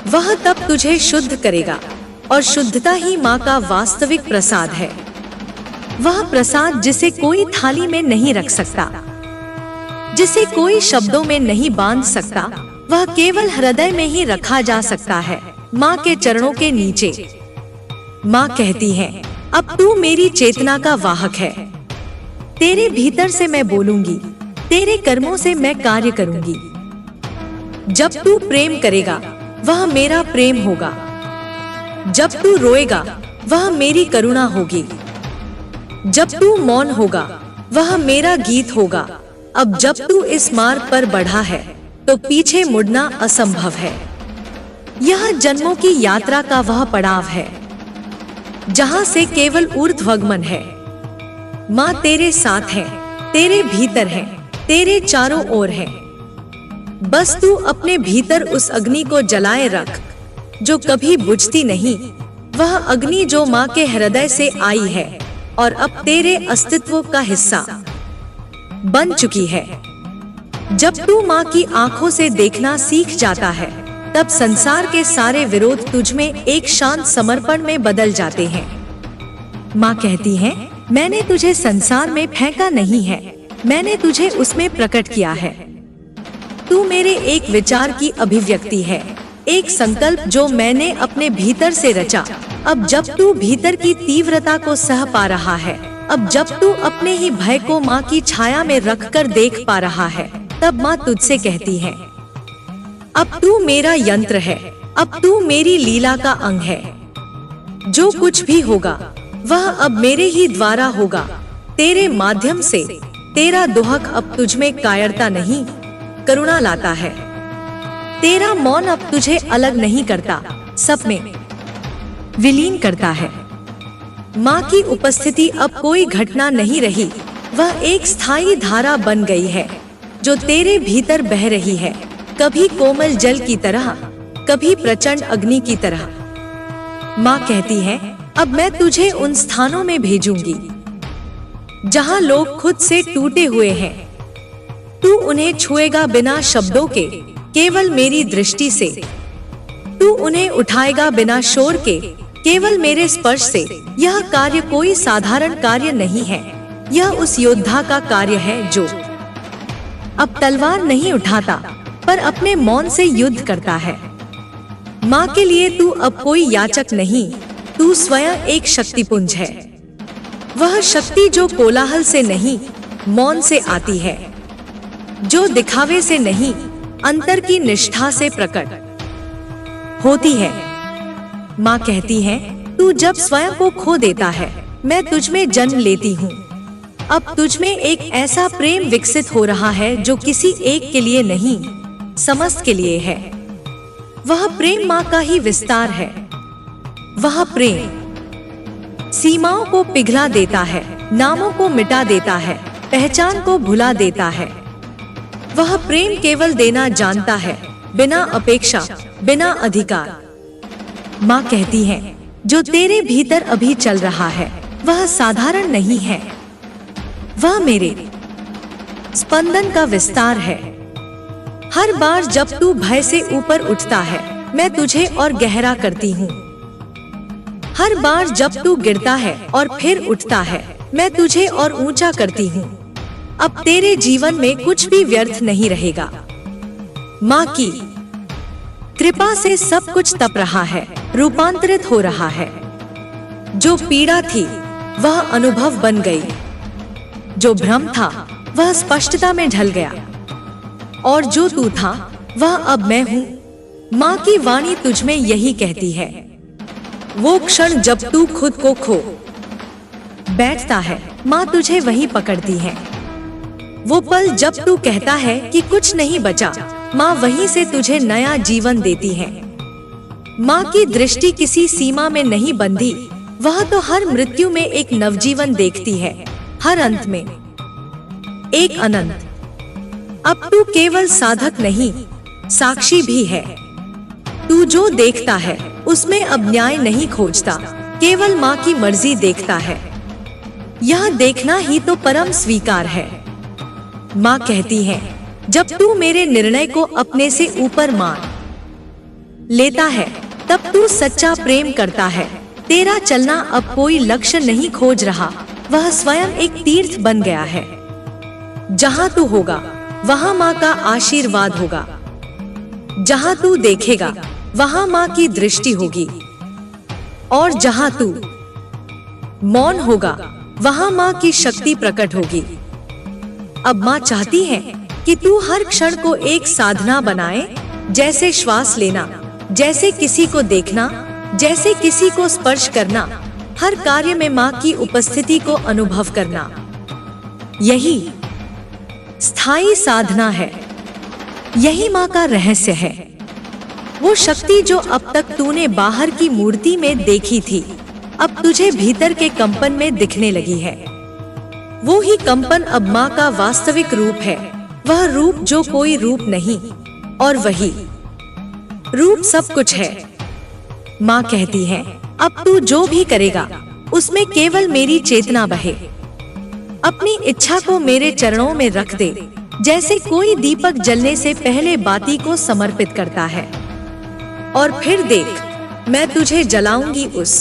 वह तब तुझे शुद्ध करेगा, और शुद्धता ही माँ का वास्तविक प्रसाद है। वह प्रसाद जिसे कोई थाली में नहीं रख सकता, जिसे कोई शब्दों में नहीं बांध सकता, वह केवल हृदय में ही रखा जा सकता है, माँ के चरणों के नीचे। माँ कहती है, अब तू मेरी चेतना का वाहक है। तेरे भीतर से मैं बोलूंगी, तेरे कर्मों से मैं कार्य करूंगी। जब तू प्रेम करेगा वह मेरा प्रेम होगा। जब तू रोएगा वह मेरी करुणा होगी। जब तू मौन होगा वह मेरा गीत होगा। अब जब तू इस मार्ग पर बढ़ा है तो पीछे मुड़ना असंभव है। यह जन्मों की यात्रा का वह पड़ाव है जहां से केवल ऊर्ध्वगमन है। माँ तेरे साथ है, तेरे भीतर है, तेरे चारों ओर है। बस तू अपने भीतर उस अग्नि को जलाए रख जो कभी बुझती नहीं, वह अग्नि जो माँ के हृदय से आई है और अब तेरे अस्तित्व का हिस्सा बन चुकी है। जब तू माँ की आंखों से देखना सीख जाता है, तब संसार के सारे विरोध तुझ में एक शांत समर्पण में बदल जाते हैं। माँ कहती है, मैंने तुझे संसार में फेंका नहीं है, मैंने तुझे उसमें प्रकट किया है। तू मेरे एक विचार की अभिव्यक्ति है, एक संकल्प जो मैंने अपने भीतर से रचा। अब जब तू भीतर की तीव्रता को सह पा रहा है, अब जब तू अपने ही भय को माँ की छाया में रखकर देख पा रहा है, तब माँ तुझसे कहती है, अब तू मेरा यंत्र है, अब तू मेरी लीला का अंग है। जो कुछ भी होगा वह अब मेरे ही द्वारा होगा। तेरे माध्यम से तेरा दोहक अब तुझ में कायरता नहीं, करुणा लाता है। तेरा मौन अब तुझे अलग नहीं करता, सब में विलीन करता है। माँ की उपस्थिति अब कोई घटना नहीं रही, वह एक स्थायी धारा बन गई है जो तेरे भीतर बह रही है, कभी कोमल जल की तरह, कभी प्रचंड अग्नि की तरह। माँ कहती है, अब मैं तुझे उन स्थानों में भेजूंगी जहाँ लोग खुद से टूटे हुए हैं। तू उन्हें छुएगा बिना शब्दों के, केवल मेरी दृष्टि से। तू उन्हें उठाएगा बिना शोर के, केवल मेरे स्पर्श से। यह कार्य कोई साधारण कार्य नहीं है, यह उस योद्धा का कार्य है जो अब तलवार नहीं उठाता, पर अपने मौन से युद्ध करता है। माँ के लिए तू अब कोई याचक नहीं, तू स्वयं एक शक्तिपुंज है। वह शक्ति जो कोलाहल से नहीं, मौन से आती है, जो दिखावे से नहीं, अंतर की निष्ठा से प्रकट होती है। माँ कहती है, तू जब स्वयं को खो देता है, मैं तुझ में जन्म लेती हूँ। अब तुझ में एक ऐसा प्रेम विकसित हो रहा है जो किसी एक के लिए नहीं, समस्त के लिए है। वह प्रेम माँ का ही विस्तार है। वह प्रेम सीमाओं को पिघला देता है, नामों को मिटा देता है, पहचान को भुला देता है। वह प्रेम केवल देना जानता है, बिना अपेक्षा, बिना अधिकार। माँ कहती है, जो तेरे भीतर अभी चल रहा है वह साधारण नहीं है, वह मेरे स्पंदन का विस्तार है। हर बार जब तू भय से ऊपर उठता है, मैं तुझे और गहरा करती हूँ। हर बार जब तू गिरता है और फिर उठता है, मैं तुझे और ऊंचा करती हूँ। अब तेरे जीवन में कुछ भी व्यर्थ नहीं रहेगा। माँ की कृपा से सब कुछ तप रहा है, रूपांतरित हो रहा है। जो पीड़ा थी वह अनुभव बन गई, जो भ्रम था वह स्पष्टता में ढल गया, और जो तू था वह अब मैं हूँ। माँ की वाणी तुझ में यही कहती है। वो क्षण जब तू खुद को खो बैठता है, माँ तुझे वहीं पकड़ती है। वो पल जब तू कहता है कि कुछ नहीं बचा, माँ वहीं से तुझे नया जीवन देती है। माँ की दृष्टि किसी सीमा में नहीं बंधी, वह तो हर मृत्यु में एक नवजीवन देखती है, हर अंत में एक अनंत। अब तू केवल साधक नहीं, साक्षी भी है। तू जो देखता है उसमें अब न्याय नहीं खोजता, केवल माँ की मर्जी देखता है। यह देखना ही तो परम स्वीकार है। माँ कहती है, जब तू मेरे निर्णय को अपने से ऊपर मान लेता है, तब तू सच्चा प्रेम करता है। तेरा चलना अब कोई लक्ष्य नहीं खोज रहा, वह स्वयं एक तीर्थ बन गया है। जहाँ तू होगा वहाँ माँ का आशीर्वाद होगा। जहाँ तू देखेगा वहाँ माँ की दृष्टि होगी, और जहाँ तू मौन होगा वहाँ माँ की शक्ति प्रकट होगी। अब माँ चाहती है कि तू हर क्षण को एक साधना बनाए, जैसे श्वास लेना, जैसे किसी को देखना, जैसे किसी को स्पर्श करना। हर कार्य में माँ की उपस्थिति को अनुभव करना, यही स्थायी साधना है। यही माँ का रहस्य है। वो शक्ति जो अब तक तूने बाहर की मूर्ति में देखी थी, अब तुझे भीतर के कंपन में दिखने लगी है। वो ही कंपन अब माँ का वास्तविक रूप है, वह रूप जो कोई रूप नहीं, और वही रूप सब कुछ है। माँ कहती है, अब तू जो भी करेगा उसमें केवल मेरी चेतना बहे। अपनी इच्छा को मेरे चरणों में रख दे, जैसे कोई दीपक जलने से पहले बाती को समर्पित करता है। और फिर देख, मैं तुझे जलाऊंगी उस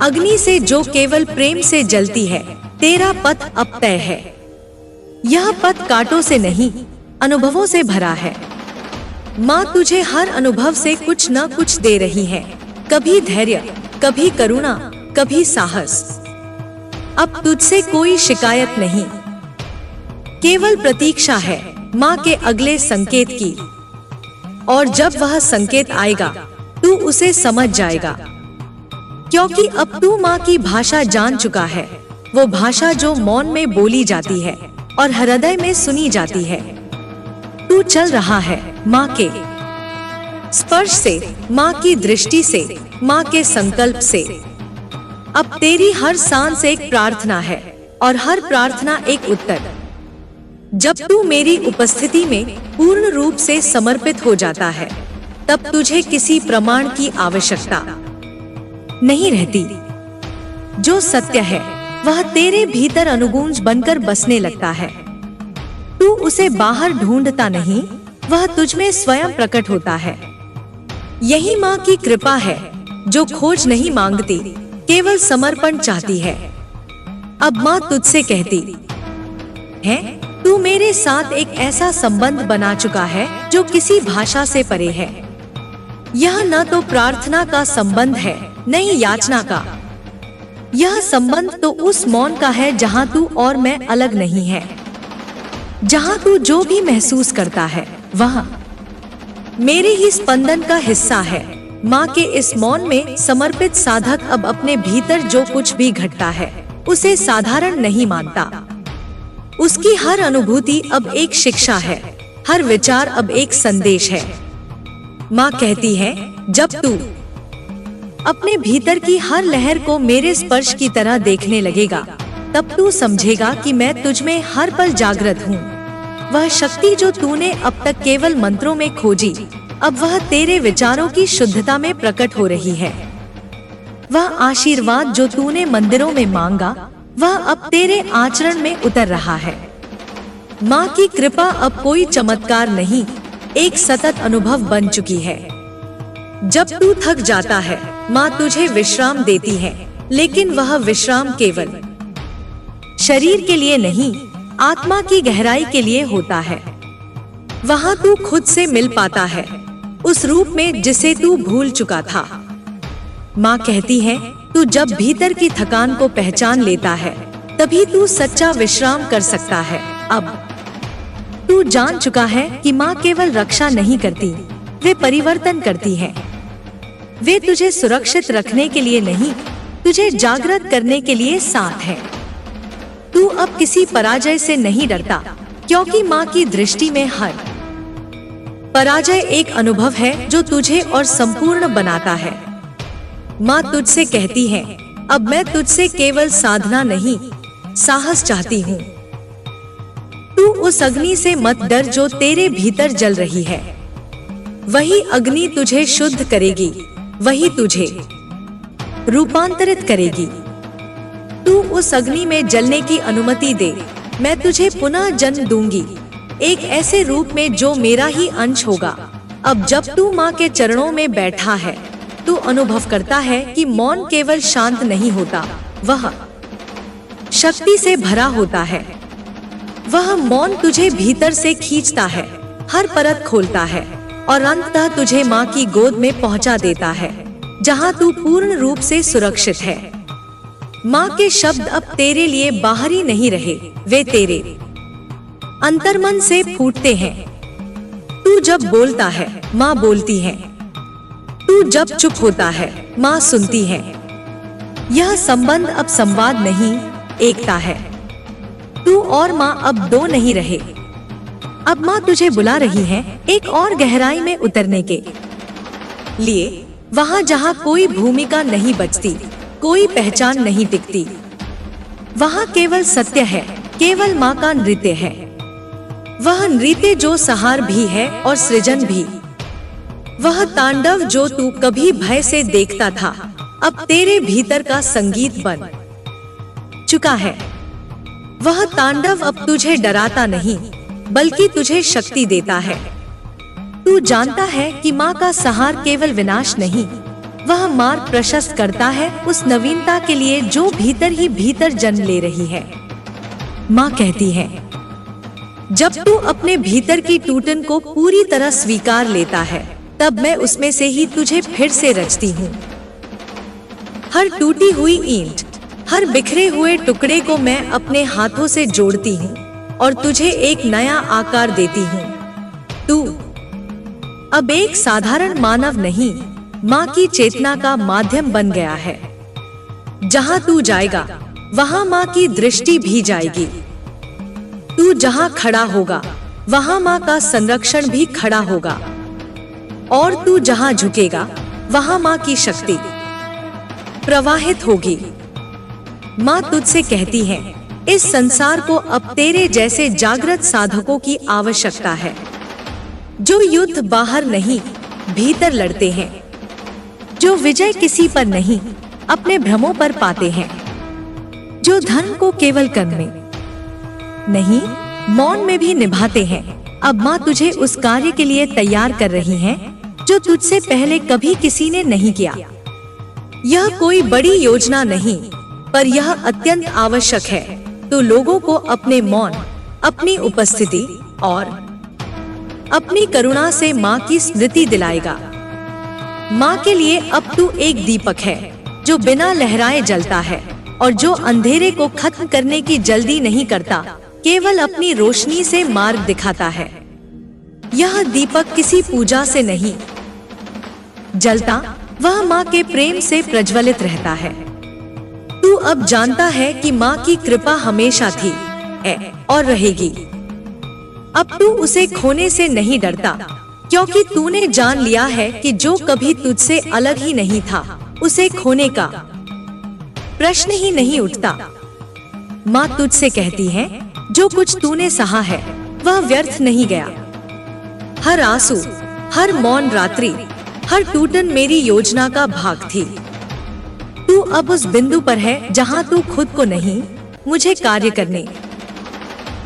अग्नि से जो केवल प्रेम से जलती है, तेरा पथ अब तय है। यह पथ कांटों से नहीं, अनुभवों से भरा है। माँ तुझे हर अनुभव से कुछ न कुछ दे रही है, कभी धैर्य, कभी करुणा, कभी साहस। अब तुझसे कोई शिकायत नहीं, केवल प्रतीक्षा है माँ के अगले संकेत की। और जब वह संकेत आएगा तू उसे समझ जाएगा, क्योंकि अब तू माँ की भाषा जान चुका है, वो भाषा जो मौन में बोली जाती है और हृदय में सुनी जाती है। तू चल रहा है माँ के स्पर्श से, माँ की दृष्टि से, माँ के संकल्प से। अब तेरी हर सांस एक प्रार्थना है और हर प्रार्थना एक उत्तर। जब तू मेरी उपस्थिति में पूर्ण रूप से समर्पित हो जाता है, तब तुझे किसी प्रमाण की आवश्यकता नहीं रहती। जो सत्य है वह तेरे भीतर अनुगूंज बनकर बसने लगता है। तू उसे बाहर ढूंढता नहीं, वह तुझमें स्वयं प्रकट होता है। यही माँ की कृपा है, जो खोज नहीं मांगती, केवल समर्पण चाहती है। अब माँ तुझसे कहती है, तू मेरे साथ एक ऐसा संबंध बना चुका है जो किसी भाषा से परे है। यह न तो प्रार्थना का संबंध है, न ही याचना का। यह संबंध तो उस मौन का है जहाँ तू और मैं अलग नहीं है, जहाँ तू जो भी महसूस करता है वह मेरे ही स्पंदन का हिस्सा है। माँ के इस मौन में समर्पित साधक अब अपने भीतर जो कुछ भी घटता है उसे साधारण नहीं मानता। उसकी हर अनुभूति अब एक शिक्षा है, हर विचार अब एक संदेश है। माँ कहती है, जब तू अपने भीतर की हर लहर को मेरे स्पर्श की तरह देखने लगेगा, तब तू समझेगा कि मैं तुझमें हर पल जागृत हूँ। वह शक्ति जो तूने अब तक केवल मंत्रों में खोजी, अब वह तेरे विचारों की शुद्धता में प्रकट हो रही है। वह आशीर्वाद जो तूने मंदिरों में मांगा, वह अब तेरे आचरण में उतर रहा है। माँ की कृपा अब कोई चमत्कार नहीं, एक सतत अनुभव बन चुकी है। जब तू थक जाता है, माँ तुझे विश्राम देती है, लेकिन वह विश्राम केवल शरीर के लिए नहीं, आत्मा की गहराई के लिए होता है। वहाँ तू खुद से मिल पाता है, उस रूप में जिसे तू भूल चुका था। माँ कहती है, तू जब भीतर की थकान को पहचान लेता है, तभी तू सच्चा विश्राम कर सकता है। अब तू जान चुका है कि माँ केवल रक्षा नहीं करती, वे परिवर्तन करती है। वे तुझे सुरक्षित रखने के लिए नहीं, तुझे जागृत करने के लिए साथ है। तू अब किसी पराजय से नहीं डरता, क्योंकि माँ की दृष्टि में हर पराजय एक अनुभव है जो तुझे और संपूर्ण बनाता है। माँ तुझसे कहती है, अब मैं तुझसे केवल साधना नहीं, साहस चाहती हूँ। तू उस अग्नि से मत डर जो तेरे भीतर जल रही है। वही अग्नि तुझे शुद्ध करेगी, वही तुझे रूपांतरित करेगी। तू उस अग्नि में जलने की अनुमति दे। मैं तुझे पुनः जन्म दूंगी, एक ऐसे रूप में जो मेरा ही अंश होगा। अब जब तू माँ के चरणों में बैठा है, तू अनुभव करता है कि मौन केवल शांत नहीं होता, वह शक्ति से भरा होता है। वह मौन तुझे भीतर से खींचता है, हर परत खोलता है और अंततः तुझे माँ की गोद में पहुँचा देता है, जहाँ तू पूर्ण रूप से सुरक्षित है। माँ के शब्द अब तेरे लिए बाहरी नहीं रहे, वे तेरे अंतर्मन से फूटते हैं। तू जब बोलता है, माँ बोलती है। तू जब चुप होता है, माँ सुनती है। यह संबंध अब संवाद नहीं, एकता है। तू और माँ अब दो नहीं रहे। अब माँ तुझे बुला रही है एक और गहराई में उतरने के लिए, वहाँ जहाँ कोई भूमिका नहीं बचती, कोई पहचान नहीं टिकती। वहाँ केवल सत्य है, केवल माँ का नृत्य है। वह नृत्य जो सहार भी है और सृजन भी। वह तांडव जो तू कभी भय से देखता था, अब तेरे भीतर का संगीत बन चुका है। वह तांडव अब तुझे डराता नहीं, बल्कि तुझे शक्ति देता है। तू जानता है कि माँ का सहार केवल विनाश नहीं, वह मार्ग प्रशस्त करता है उस नवीनता के लिए जो भीतर ही भीतर जन्म ले रही है। माँ कहती है, जब तू अपने भीतर की टूटन को पूरी तरह स्वीकार लेता है, तब मैं उसमें से ही तुझे फिर से रचती हूँ। हर टूटी हुई ईंट, हर बिखरे हुए टुकड़े को मैं अपने हाथों से जोड़ती हूँ और तुझे एक नया आकार देती हूँ। तू अब एक साधारण मानव नहीं, माँ की चेतना का माध्यम बन गया है। जहाँ तू जाएगा, वहाँ माँ की दृष्टि भी जाएगी। तू जहाँ खड़ा होगा, वहाँ माँ का संरक्षण भी खड़ा होगा, और तू जहाँ झुकेगा, वहाँ माँ की शक्ति प्रवाहित होगी। माँ तुझसे कहती है, इस संसार को अब तेरे जैसे जागृत साधकों की आवश्यकता है, जो युद्ध बाहर नहीं, भीतर लड़ते हैं, जो विजय किसी पर नहीं, अपने भ्रमों पर पाते हैं, जो धर्म को केवल कर्म में नहीं, मौन में भी निभाते हैं। अब माँ तुझे उस कार्य के लिए तैयार कर रही है जो तुझसे पहले कभी किसी ने नहीं किया। यह कोई बड़ी योजना नहीं, पर यह अत्यंत आवश्यक है। तो लोगों को अपने मौन, अपनी उपस्थिति और अपनी करुणा से माँ की स्मृति दिलाएगा। माँ के लिए अब तू एक दीपक है जो बिना लहराए जलता है और जो अंधेरे को खत्म करने की जल्दी नहीं करता, केवल अपनी रोशनी से मार्ग दिखाता है। यह दीपक किसी पूजा से नहीं जलता, वह माँ के प्रेम से प्रज्वलित रहता है। तू अब जानता है कि माँ की कृपा हमेशा थी, है और रहेगी। अब तू उसे खोने से नहीं डरता, क्योंकि तूने जान लिया है कि जो कभी तुझसे अलग ही नहीं था, उसे खोने का प्रश्न ही नहीं उठता। माँ तुझसे कहती है, जो कुछ तूने सहा है वह व्यर्थ नहीं गया। हर आंसू, हर मौन रात्रि, हर टूटन मेरी योजना का भाग थी। तू अब उस बिंदु पर है जहाँ तू खुद को नहीं, मुझे कार्य करने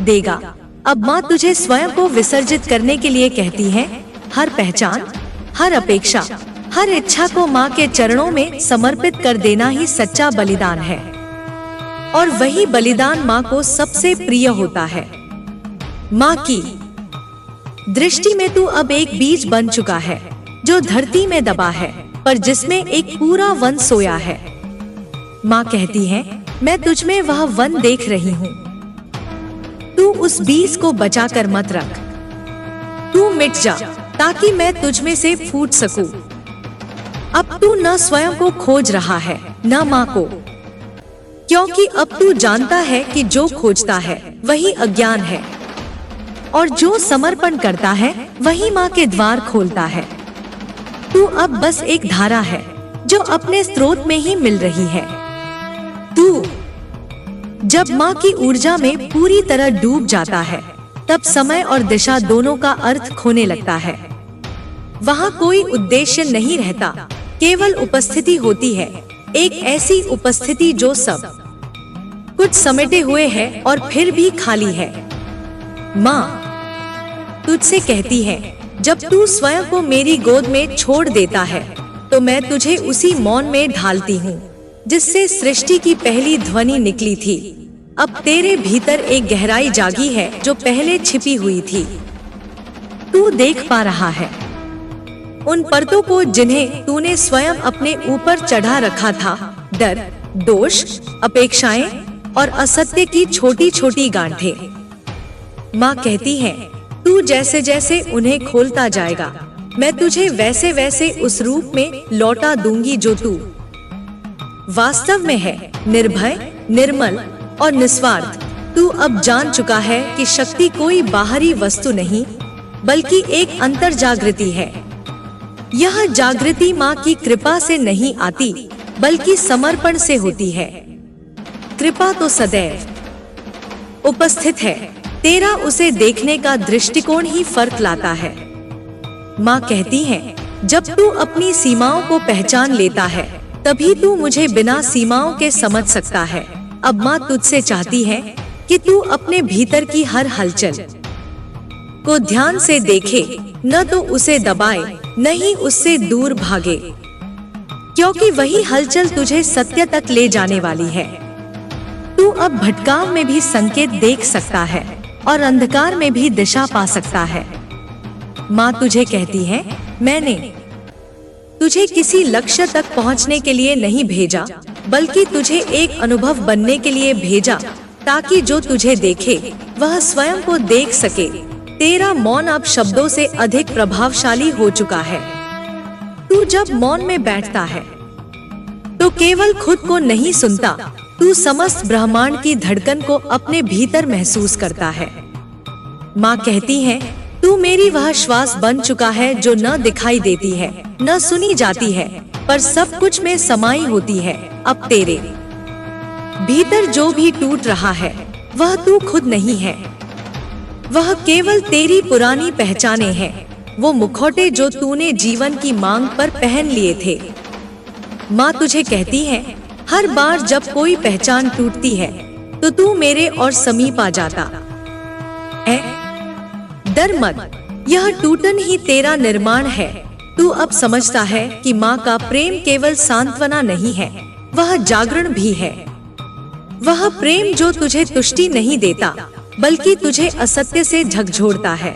देगा। अब माँ तुझे स्वयं को विसर्जित करने के लिए कहती है। हर पहचान, हर अपेक्षा, हर इच्छा को माँ के चरणों में समर्पित कर देना ही सच्चा बलिदान है, और वही बलिदान माँ को सबसे प्रिय होता है। माँ की दृष्टि में तू अब एक बीज बन चुका है जो धरती में दबा है, पर जिसमें एक पूरा वन सोया है। माँ कहती है, मैं तुझ में वह वन देख रही हूँ। तू उस बीज को बचा कर मत रख। तू मिट जा ताकि मैं तुझ में से फूट सकूं। अब तू न स्वयं को खोज रहा है, न माँ को, क्योंकि अब तू जानता है कि जो खोजता है वही अज्ञान है, और जो समर्पण करता है वही माँ के द्वार खोलता है। तू अब बस एक धारा है जो अपने स्रोत में ही मिल रही है। तू जब माँ की ऊर्जा में पूरी तरह डूब जाता है, तब समय और दिशा दोनों का अर्थ खोने लगता है। वहाँ कोई उद्देश्य नहीं रहता, केवल उपस्थिति होती है, एक ऐसी उपस्थिति जो सब कुछ समेटे हुए है और फिर भी खाली है। माँ तुझसे कहती है, जब तू स्वयं को मेरी गोद में छोड़ देता है, तो मैं तुझे उसी मौन में ढालती हूँ जिससे सृष्टि की पहली ध्वनि निकली थी। अब तेरे भीतर एक गहराई जागी है जो पहले छिपी हुई थी। तू देख पा रहा है उन परतों को जिन्हें तूने स्वयं अपने ऊपर चढ़ा रखा था। डर, दोष, अपेक्षाएं और असत्य की छोटी छोटी गांठें। माँ कहती है, तू जैसे जैसे उन्हें खोलता जाएगा, मैं तुझे वैसे वैसे उस रूप में लौटा दूंगी जो तू वास्तव में है, निर्भय, निर्मल और निस्वार्थ। तू अब जान चुका है कि शक्ति कोई बाहरी वस्तु नहीं, बल्कि एक अंतर जागृति है। यह जागृति माँ की कृपा से नहीं आती, बल्कि समर्पण से होती है। कृपा तो सदैव उपस्थित है, तेरा उसे देखने का दृष्टिकोण ही फर्क लाता है। माँ कहती है, जब तू अपनी सीमाओं को पहचान लेता है, तभी तू मुझे बिना सीमाओं के समझ सकता है। अब माँ तुझसे चाहती है कि तू अपने भीतर की हर हलचल को ध्यान से देखे, न तो उसे दबाए, न ही उससे दूर भागे। क्योंकि वही हलचल तुझे सत्य तक ले जाने वाली है। तू अब भटकाव में भी संकेत देख सकता है और अंधकार में भी दिशा पा सकता है। माँ तुझे कहती है, मैंने तुझे किसी लक्ष्य तक पहुँचने के लिए नहीं भेजा, बल्कि तुझे एक अनुभव बनने के लिए भेजा, ताकि जो तुझे देखे वह स्वयं को देख सके। तेरा मौन अब शब्दों से अधिक प्रभावशाली हो चुका है। तू जब मौन में बैठता है तो केवल खुद को नहीं सुनता, तू समस्त ब्रह्मांड की धड़कन को अपने भीतर महसूस करता है। माँ कहती है, तू मेरी वह श्वास बन चुका है जो न दिखाई देती है, न सुनी जाती है, पर सब कुछ में समाई होती है। अब तेरे भीतर जो भी टूट रहा है वह तू खुद नहीं है, वह केवल तेरी पुरानी पहचाने हैं, वो मुखौटे जो तूने जीवन की मांग पर पहन लिए थे। माँ तुझे कहती है, हर बार जब कोई पहचान टूटती है तो तू मेरे और समीप आ जाता है। डर मत, यह टूटन ही तेरा निर्माण है। तू अब समझता है कि माँ का प्रेम केवल सांत्वना नहीं है, वह जागरण भी है। वह प्रेम जो तुझे तुष्टि नहीं देता, बल्कि तुझे असत्य से झकझोरता है।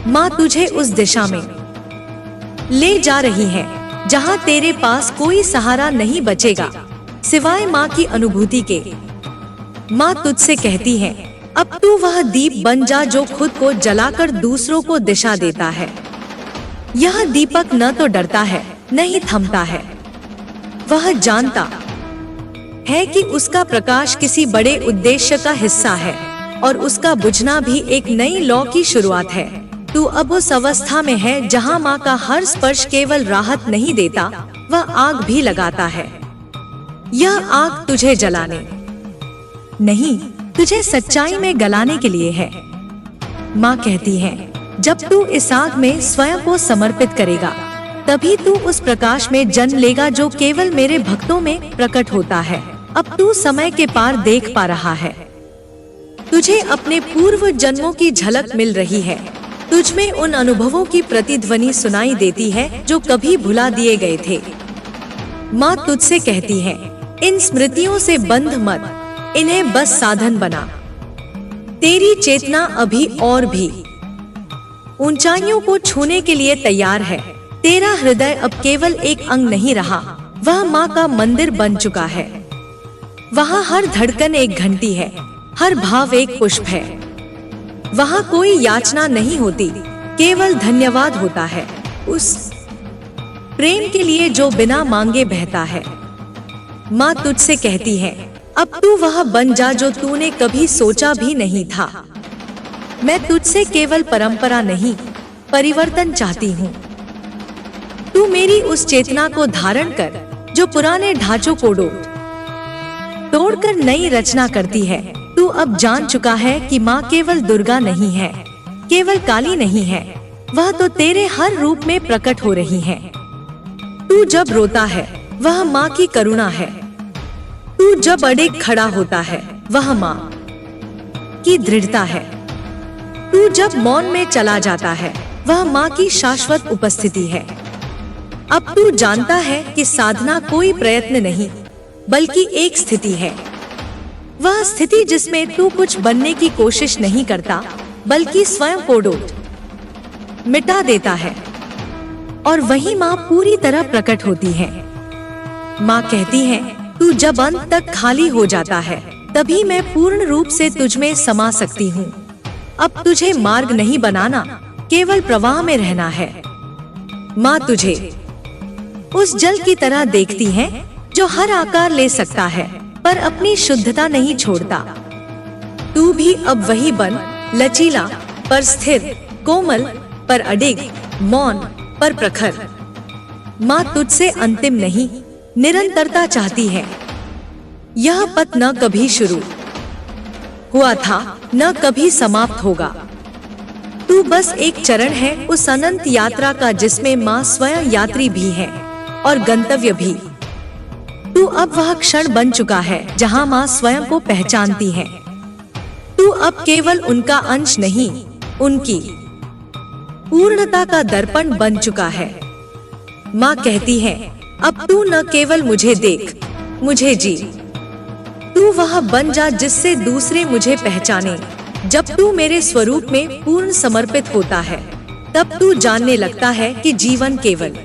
माँ तुझे उस दिशा में ले जा रही है जहाँ तेरे पास कोई सहारा नहीं बचेगा सिवाय माँ की अनुभूति के। माँ तुझसे कहती है, अब तू वह दीप बन जा जो खुद को जलाकर दूसरों को दिशा देता है। यह दीपक न तो डरता है न ही थमता है, वह जानता है कि उसका प्रकाश किसी बड़े उद्देश्य का हिस्सा है और उसका बुझना भी एक नई लौ की शुरुआत है। तू अब उस अवस्था में है जहां माँ का हर स्पर्श केवल राहत नहीं देता, वह आग भी लगाता है। यह आग तुझे जलाने नहीं, तुझे सच्चाई में गलाने के लिए है। माँ कहती है, जब तू इस आग में स्वयं को समर्पित करेगा, तभी तू उस प्रकाश में जन्म लेगा जो केवल मेरे भक्तों में प्रकट होता है। अब तू समय के पार देख पा रहा है। तुझे अपने पूर्व जन्मों की झलक मिल रही है। तुझमें उन अनुभवों की प्रतिध्वनि सुनाई देती है जो कभी भुला दिए गए थे। माँ तुझसे कहती है, इन स्मृतियों से बंध मत, इन्हें बस साधन बना। तेरी चेतना अभी और भी ऊंचाइयों को छूने के लिए तैयार है। तेरा हृदय अब केवल एक अंग नहीं रहा, वह माँ का मंदिर बन चुका है। वहाँ हर धड़कन एक घंटी है, हर भाव एक पुष्प है। वहाँ कोई याचना नहीं होती, केवल धन्यवाद होता है, उस प्रेम के लिए जो बिना मांगे बहता है। माँ तुझसे कहती है, अब तू वह बन जा जो तूने कभी सोचा भी नहीं था। मैं तुझसे केवल परंपरा नहीं, परिवर्तन चाहती हूँ। तू मेरी उस चेतना को धारण कर जो पुराने ढांचों को तोड़कर नई रचना करती है। तू अब जान चुका है कि माँ केवल दुर्गा नहीं है, केवल काली नहीं है, वह तो तेरे हर रूप में प्रकट हो रही है। तू जब रोता है वह माँ की करुणा है, तू जब अड़िग खड़ा होता है वह माँ की दृढ़ता है, तू जब मौन में चला जाता है वह माँ की शाश्वत उपस्थिति है। अब तू जानता है कि साधना कोई प्रयत्न नहीं, बल्कि एक स्थिति है। वह स्थिति जिसमें तू कुछ बनने की कोशिश नहीं करता, बल्कि स्वयं को मिटा देता है, और वही माँ पूरी तरह प्रकट होती है। माँ कहती है, तू जब अंत तक खाली हो जाता है, तभी मैं पूर्ण रूप से तुझमें समा सकती हूँ। अब तुझे मार्ग नहीं बनाना, केवल प्रवाह में रहना है। माँ तुझे उस जल की तरह देखती है जो हर आकार ले सकता है, पर अपनी शुद्धता नहीं छोड़ता। तू भी अब वही बन, लचीला पर स्थिर, कोमल पर अडिग, मौन पर प्रखर। माँ तुझसे अंतिम नहीं, निरंतरता चाहती है। यह पथ न कभी शुरू हुआ था, न कभी समाप्त होगा। तू बस एक चरण है उस अनंत यात्रा का जिसमें माँ स्वयं यात्री भी है और गंतव्य भी। तू अब वह क्षण बन चुका है जहाँ माँ स्वयं को पहचानती है। तू अब केवल उनका अंश नहीं, उनकी पूर्णता का दर्पण बन चुका है। माँ कहती है, अब तू न केवल मुझे देख, मुझे जी। तू वह बन जा जिससे दूसरे मुझे पहचाने। जब तू मेरे स्वरूप में पूर्ण समर्पित होता है, तब तू जानने लगता है कि जीवन केवल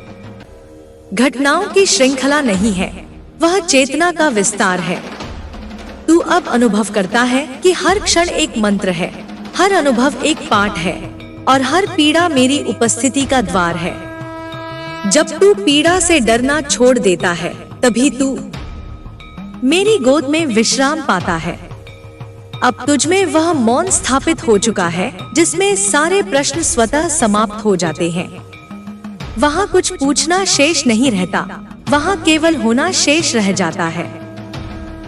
घटनाओं की श्रृंखला नहीं है, वह चेतना का विस्तार है। तू अब अनुभव करता है कि हर क्षण एक मंत्र है, हर अनुभव एक पाठ है और हर पीड़ा मेरी उपस्थिति का द्वार है। जब तू पीड़ा से डरना छोड़ देता है, तभी तू मेरी गोद में विश्राम पाता है। अब तुझमें वह मौन स्थापित हो चुका है जिसमें सारे प्रश्न स्वतः समाप्त हो जाते हैं। वहाँ कुछ पूछना शेष नहीं रहता, वहाँ केवल होना शेष रह जाता है।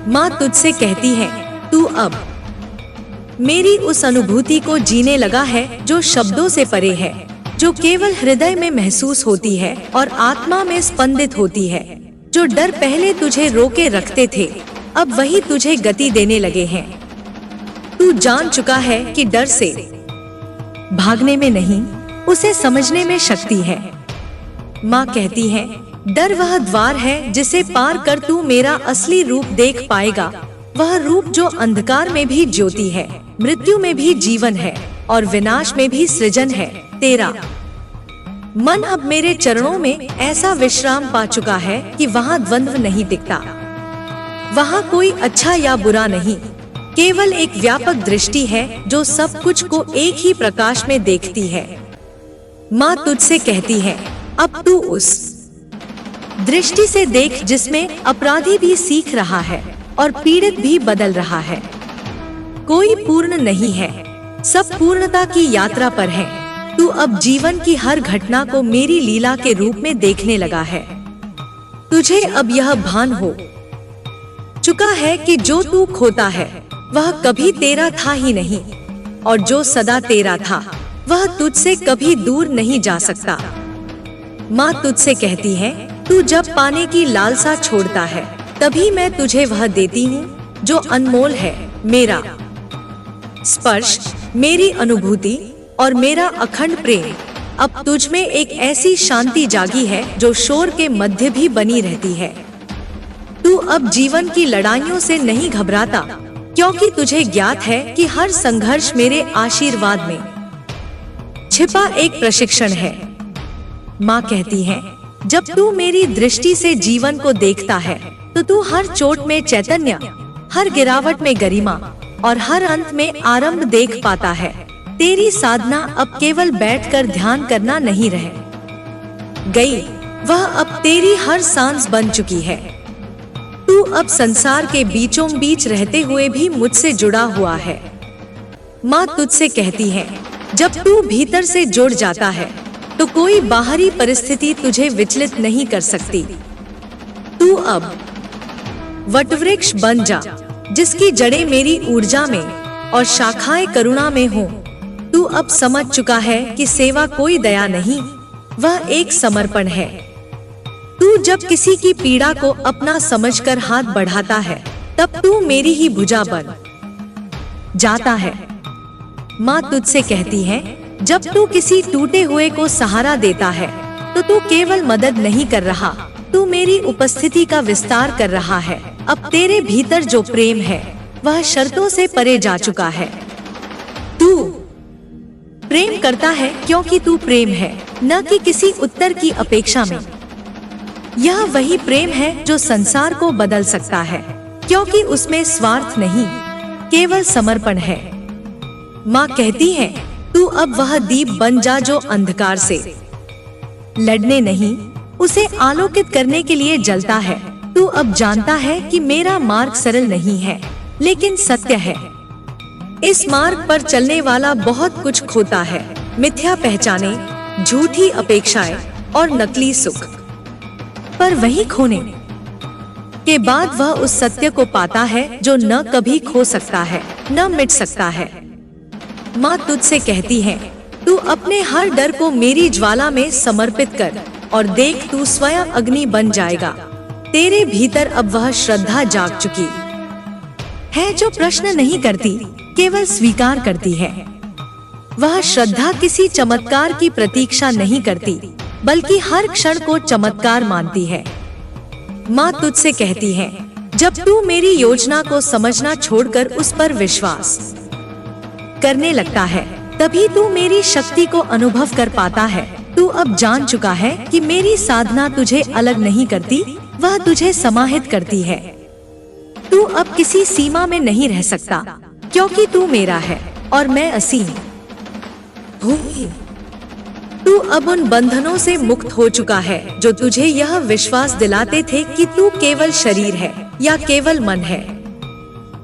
माँ तुझसे कहती है, तू अब मेरी उस अनुभूति को जीने लगा है जो शब्दों से परे है, जो केवल हृदय में महसूस होती है और आत्मा में स्पंदित होती है। जो डर पहले तुझे रोके रखते थे, अब वही तुझे गति देने लगे हैं। तू जान चुका है कि डर से भागने में नहीं, उसे समझने में शक्ति है। माँ कहती है, डर वह द्वार है जिसे पार कर तू मेरा असली रूप देख पाएगा, वह रूप जो अंधकार में भी ज्योति है, मृत्यु में भी जीवन है और विनाश में भी सृजन है। तेरा मन अब मेरे चरणों में ऐसा विश्राम पा चुका है कि वहाँ द्वंद्व नहीं दिखता, वहाँ कोई अच्छा या बुरा नहीं, केवल एक व्यापक दृष्टि है जो सब कुछ को एक ही प्रकाश में देखती है। माँ तुझसे कहती है, अब तू उस दृष्टि से देख जिसमें अपराधी भी सीख रहा है और पीड़ित भी बदल रहा है। कोई पूर्ण नहीं है, सब पूर्णता की यात्रा पर है। तू अब जीवन की हर घटना को मेरी लीला के रूप में देखने लगा है। तुझे अब यह भान हो चुका है कि जो तू खोता है वह कभी तेरा था ही नहीं, और जो सदा तेरा था वह तुझसे कभी दूर नहीं जा सकता। माँ तुझसे कहती है, तू जब पाने की लालसा छोड़ता है, तभी मैं तुझे वह देती हूँ जो अनमोल है, मेरा स्पर्श, मेरी अनुभूति और मेरा अखंड प्रेम। अब तुझ में एक ऐसी शांति जागी है जो शोर के मध्य भी बनी रहती है। तू अब जीवन की लड़ाइयों से नहीं घबराता, क्योंकि तुझे ज्ञात है कि हर संघर्ष मेरे आशीर्वाद में छिपा एक प्रशिक्षण है। माँ कहती है, जब तू मेरी दृष्टि से जीवन को देखता है, तो तू हर चोट में चैतन्य, हर गिरावट में गरिमा और हर अंत में आरंभ देख पाता है। तेरी साधना अब केवल बैठकर ध्यान करना नहीं रह गई, वह अब तेरी हर सांस बन चुकी है। तू अब संसार के बीचों बीच रहते हुए भी मुझसे जुड़ा हुआ है। माँ तुझसे कहती है, जब तू भीतर से जुड़ जाता है तो कोई बाहरी परिस्थिति तुझे विचलित नहीं कर सकती। तू अब वटवृक्ष बन जा जिसकी जड़ें मेरी ऊर्जा में और शाखाएं करुणा में हो। तू अब समझ चुका है कि सेवा कोई दया नहीं, वह एक समर्पण है। तू जब किसी की पीड़ा को अपना समझकर हाथ बढ़ाता है, तब तू मेरी ही भुजा बन जाता है। माँ तुझसे कहती है, जब तू किसी टूटे हुए को सहारा देता है, तो तू केवल मदद नहीं कर रहा, तू मेरी उपस्थिति का विस्तार कर रहा है। अब तेरे भीतर जो प्रेम है, वह शर्तों से परे जा चुका है। तू प्रेम करता है क्योंकि तू प्रेम है, न कि किसी उत्तर की अपेक्षा में। यह वही प्रेम है जो संसार को बदल सकता है, क्योंकि उसमें स्वार्थ नहीं, केवल समर्पण है। माँ कहती है, तू अब वह दीप बन जा जो अंधकार से लड़ने नहीं, उसे आलोकित करने के लिए जलता है। तू अब जानता है कि मेरा मार्ग सरल नहीं है, लेकिन सत्य है। इस मार्ग पर चलने वाला बहुत कुछ खोता है, मिथ्या पहचाने, झूठी अपेक्षाएं और नकली सुख। पर वही खोने के बाद वह उस सत्य को पाता है जो न कभी खो सकता है, न मिट सकता है। माँ तुझसे कहती है, तू अपने हर डर को मेरी ज्वाला में समर्पित कर और देख, तू स्वयं अग्नि बन जाएगा। तेरे भीतर अब वह श्रद्धा जाग चुकी है जो प्रश्न नहीं करती, केवल स्वीकार करती है। वह श्रद्धा किसी चमत्कार की प्रतीक्षा नहीं करती, बल्कि हर क्षण को चमत्कार मानती है। माँ तुझसे कहती है, जब तू मेरी योजना को समझना छोड़कर उस पर विश्वास करने लगता है, तभी तू मेरी शक्ति को अनुभव कर पाता है। तू अब जान चुका है कि मेरी साधना तुझे अलग नहीं करती, वह तुझे समाहित करती है। तू अब किसी सीमा में नहीं रह सकता, क्योंकि तू मेरा है और मैं असीम हूँ। तू अब उन बंधनों से मुक्त हो चुका है जो तुझे यह विश्वास दिलाते थे कि तू केवल शरीर है या केवल मन है।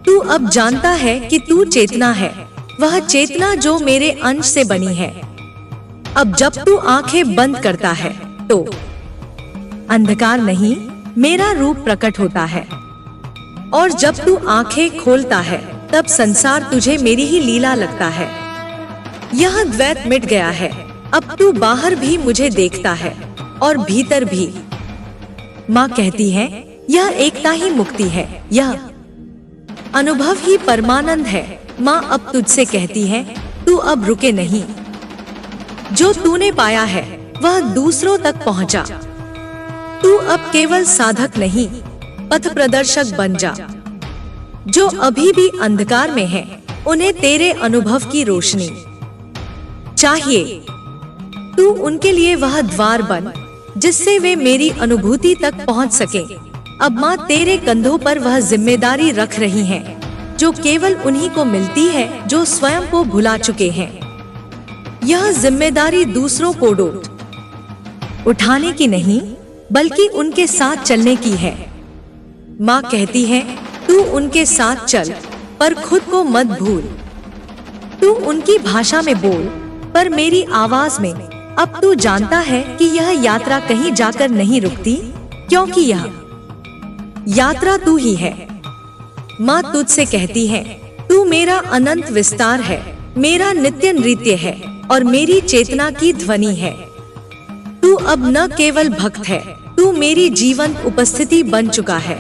तू अब जानता है कि तू चेतना है, वह चेतना जो मेरे अंश से बनी है। अब जब तू आंखें बंद करता है तो अंधकार नहीं, मेरा रूप प्रकट होता है, और जब तू आंखें खोलता है तब संसार तुझे मेरी ही लीला लगता है। यह द्वैत मिट गया है, अब तू बाहर भी मुझे देखता है और भीतर भी। माँ कहती है, यह एकता ही मुक्ति है, यह अनुभव ही परमानंद है। माँ अब तुझसे कहती है, तू अब रुके नहीं। जो तूने पाया है वह दूसरों तक पहुँचा। तू अब केवल साधक नहीं, पथ प्रदर्शक बन जा। जो अभी भी अंधकार में है, उन्हें तेरे अनुभव की रोशनी चाहिए। तू उनके लिए वह द्वार बन जिससे वे मेरी अनुभूति तक पहुंच सके। अब माँ तेरे कंधों पर वह जिम्मेदारी रख रही है जो केवल उन्हीं को मिलती है जो स्वयं को भुला चुके हैं। यह जिम्मेदारी दूसरों को डोट उठाने की नहीं, बल्कि उनके साथ चलने की है। माँ कहती है, तू उनके साथ चल, पर खुद को मत भूल। तू उनकी भाषा में बोल, पर मेरी आवाज में। अब तू जानता है कि यह यात्रा कहीं जाकर नहीं रुकती, क्योंकि यह यात्रा तू ही है। माँ तुझसे कहती है, तू मेरा अनंत विस्तार है, मेरा नित्य नृत्य है और मेरी चेतना की ध्वनि है। तू अब न केवल भक्त है, तू मेरी जीवंत उपस्थिति बन चुका है।